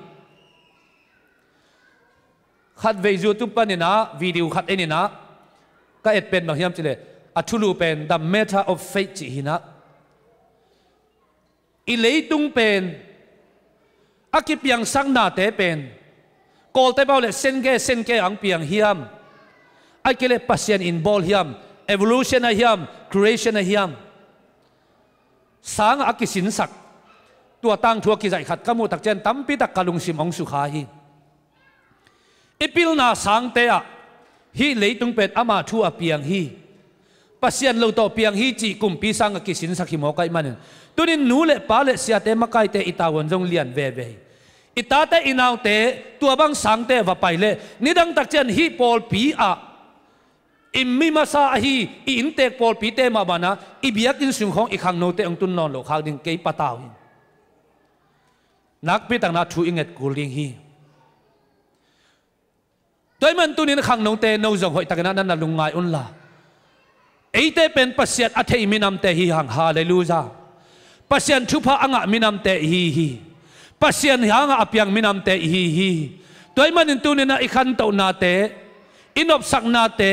khat ve youtube panina video khat enina ka et pen no hiam chile athulu pen the matter of faith chi hina i leitung pen akipiang sang na te pen kol te baule sen ke ang piang hiam ai kele pasien in bol hiam evolution a hiam creation a hiam sang akisin sak tua tang thua ki zai khat kamu tak chen tampi tak kalung sim ong su kha hi ipil na sang te a hi leitung pet ama thu a piang hi pasien lo to piang hi chi kum pi sang akisin sak hi mo kai manin tunin nu le pa le sia te makai te itawon jong lian ve ve ita te inaw te tua bang sang te va pai le nidang tak chen hi pol pi a immi masa hi in tek pol pi te ma bana ibiak in sung khong ikhang no te ong tun non lo khang ding ke pataw nak pi tang na thu inget kuling hi toy man tunin khang no te no jong hoi takana na lungai un la eite pen pasiat athei minam te hi hang hallelujah pasien thupa anga minam te hi pasien hanga apyang minam te hi toy man in tunin na ikhan to na te inop sak na te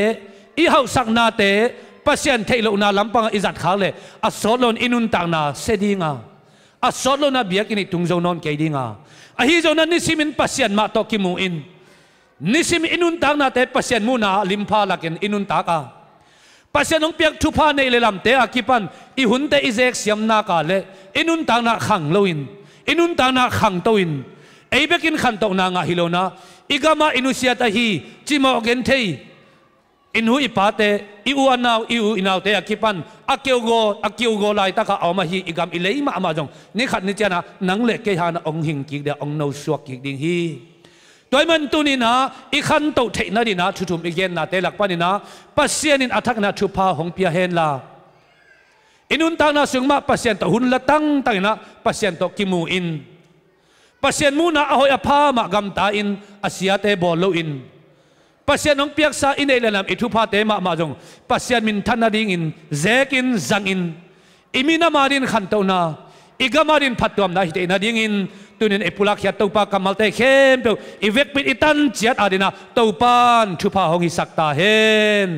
i hau sak na te pasien thailo na lampang izat khale a solon inun tang na sedinga a solon na biak ini tungzo non ke dinga a hi zo na nisimin pasien ma to kimu in nisim inun tang na te pasien mu na limpa lakin inun ta ka pasien ong piak thupa nei le lam te akipan i hun te izek siam na ka le inun tang na khang loin inun tang na khang toin eibekin khan to na nga hilona igama inusia ta hi chimo gen thei inu ipate iu anaw iu inaw te akipan akeu go lai ta ka awma hi igam ilei ma ama jong ni khat ni chana nang le ke hana ong hing ki de ong no suak ki ding hi toy man tu ni na i khan to thei na dina thuthum igen na te lak panina pasien in athak na thu pha hong pia hen la inun ta na sungma pasien to hun la tang na pasien to kimu in pasien mu na ahoy apha ma gam ta in asia te bolo in pasien ong piak sa in elam ithu pha te ma jong pasien min thana ding in zekin zang in imina marin khan to na igamarin phatom na hite na ding in tunin epulak ya to pa kamal te khem pe ivek pit itan chiat adina to pan thu pha hong hi sakta hen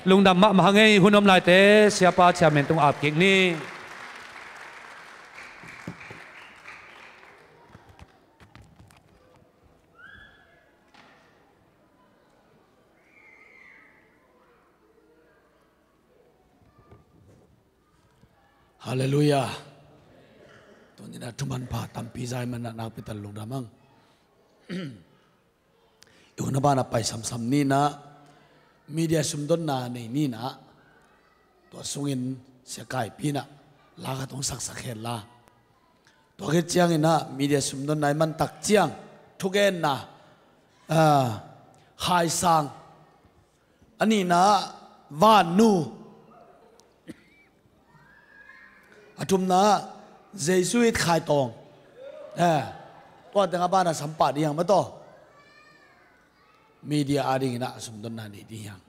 lungdam ma mahangei hunom lai te siapa chamen tung ap kik ni hallelujah toni na tuman pa tampi zai man na pital lu damang iuna ba na pai sam ni na media sumdon na nei ni na to sungin sekai pina la ka tong sak khel la to ke chiang ina media sumdon nai man tak chiang thugen na hai sang anh ấy na van nu atum na Jesus khai tong toa tengah bana sampai yang betul media aring na sumdon na ni dihang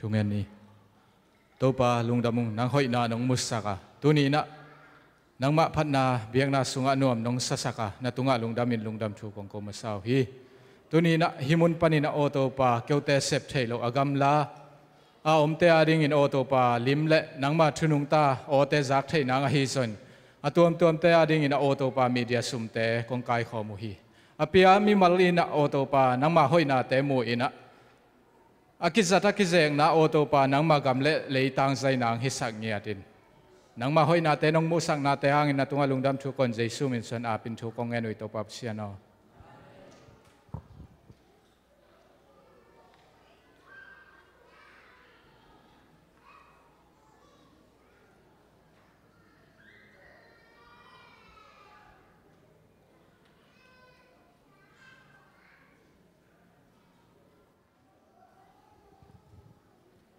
Tungan ni, topa lungdamung nang hoi na nong musaka, tuni na nang mapat na biang na sunga nuam nong sasaka na tunga lungdamin lungdam chukong ko masaw hi, tuni na himun pani na oto pa kyote sep thelo agam la, omte aring in oto pa limle nang ma thunung ta ote zak thei nang hi son, atuam te aring in oto pa media sumte kong kai khomu hi, apia mi malin na oto pa nang ma hoi na te mu ina. Akizata kizeng na oto pa nang magamle leitang zay nang hisak niyatin. Nang mahoy natin nung musang natin hangin na tungalungdam chukon Jesus minsan apin chukong ngeno ito papsiya no.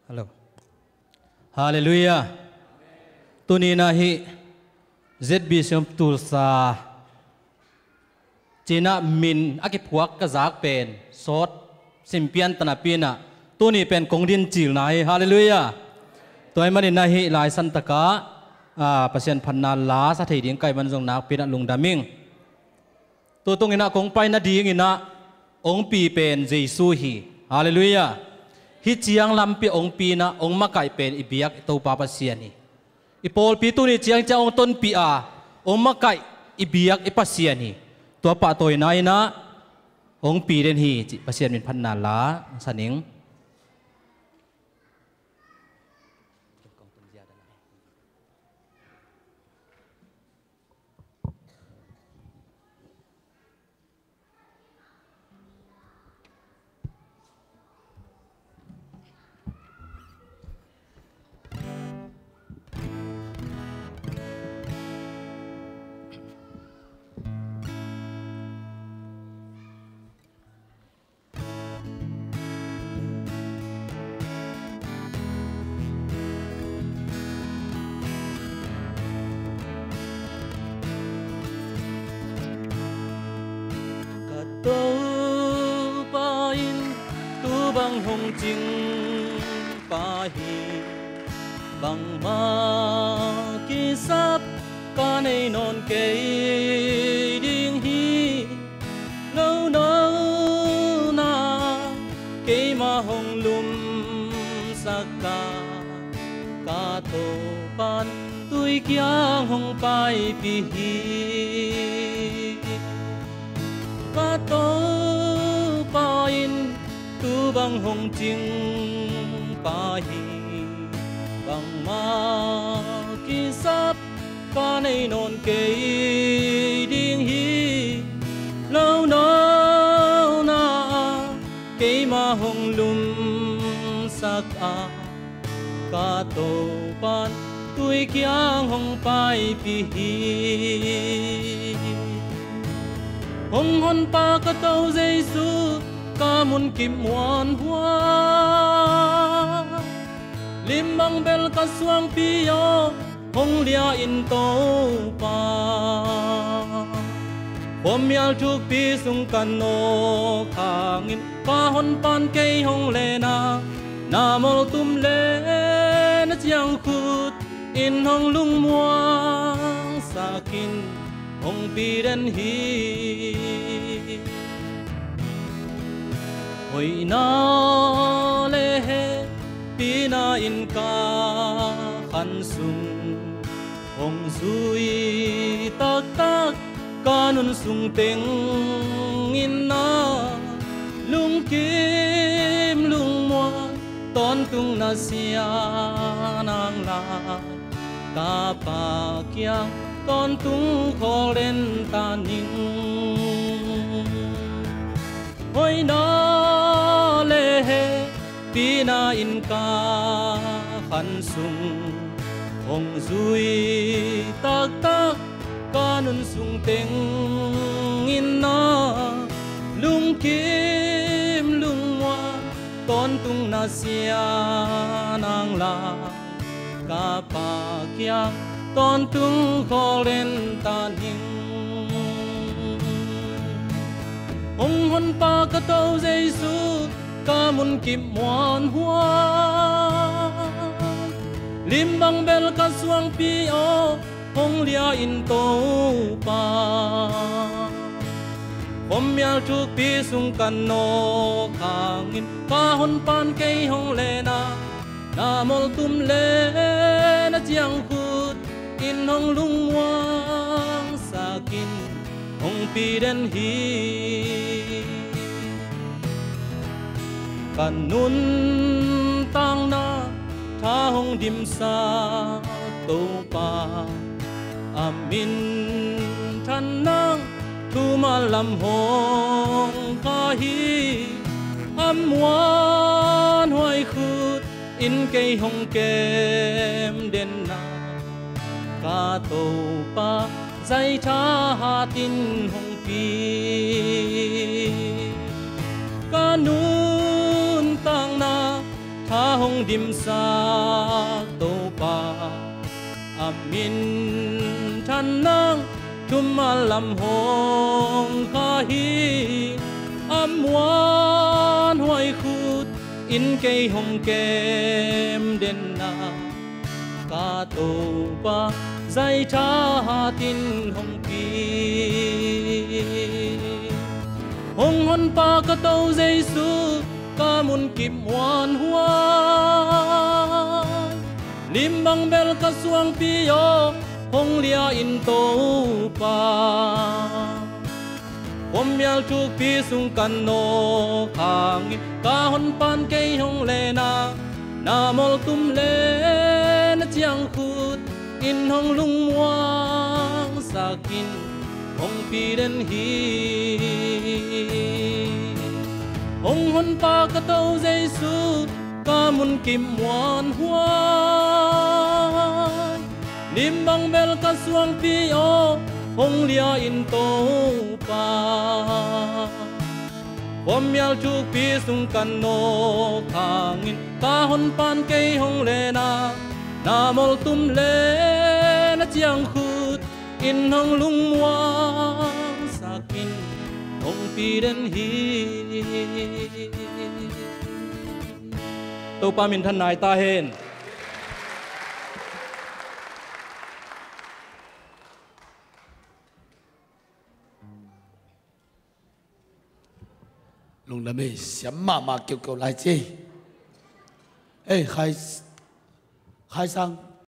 Hello. Hallelujah. Tuni nahi ZB siom tulsa China min akipuak kazak pen sot simpian tanapina tuni pen kongdin chil nahi hallelujah. Toy mani nahi lai santaka pasien phanna la sa thei ding kai ban jong nak pin lung daming. Tu tung ina kong pai na ding ina ong pi pen Jesu hi hallelujah. Hi chiang lampi ong pi na ong makai pen ibiak to papa siani ipol pi tu ni chiang cha ong ton pi a ong makai ibiak ipasiani to pa toy nai na ong pi den hi chi pasian min phan na la saning bang hong jing pa hi bang ma ki sap ka nei non ke ding hi no no na ke ma hong lum saka ka to pan tui kyang hong pai pi hi ka to pa in tu bang hong jing pa hi bang ma ki sap ka nei non ke ding hi lâu no na ke ma hong lum sak a ka to pan tui kyang hong pai pi hi hong hon pa ka to Jesu ca mun kim muan hoa lim bang bel ka suang pio hong lia in to pa hôm yal chuk pi sung kan no khangin pa hon pan ke hong le na mol tum le na chiang khut in hong lung muang sakin hong pi den hi hoi na le he pi na in ka khan sung hong zui tak tak kanun sung teng in na lung kim lung mo ton tung na sia nang la cả ba kia con tung khó lên ta nín ôi nó lê hê pina in ca khăn sung hồng duy tak tak kanun sung teng in na lung kim lung hoa ton tung na sia nang la cả ba kia ton tung khó lên ta nín hồng hôn pa ka tâu Giêsu ca mun kim muan hoa lim bang bel ka suang pi o hong lia in to pa hôm ya chuk pi sung kan no khangin ka hon pan kei hong le na mol tum le na chiang khut in hong lung wang sakin hong pi den hi kanun tang na tha hong dim sa to pa amin than nang thu ma lam hong kha hi am wan hoài khut in cây hong kem den na ka to pa zai tha ha tin hong pi kanun tang na tha hong dim sa to pa amin than nang thum lam hong kha hi am wan hoài khut in cây hong kem den na ka to pa zai tha tin hong pi hong hon pa ka tâu Giêsu ca mun kim hoan hoa lim bang bel ka suang pi yo hong lia in to pa hôm yal chuk pi sung kan no khang ka hon pan kei hong le na mol tum le na chiang khut in hong lung wang sakin hong pi den hi hong hon pa ka tâu Giêsu ca mun kim muan hoa lim bang bel ka suang pi o hong lia in to pa hôm yal chuk pi sung kan no khangin ka hon pan kei hong le na mol tum le na chiang khut in hong lung wang sakin hong pi den hi to pa min than nai ta hen lùng đam mê xiêm mà kêu kêu lại chi, ê khai sang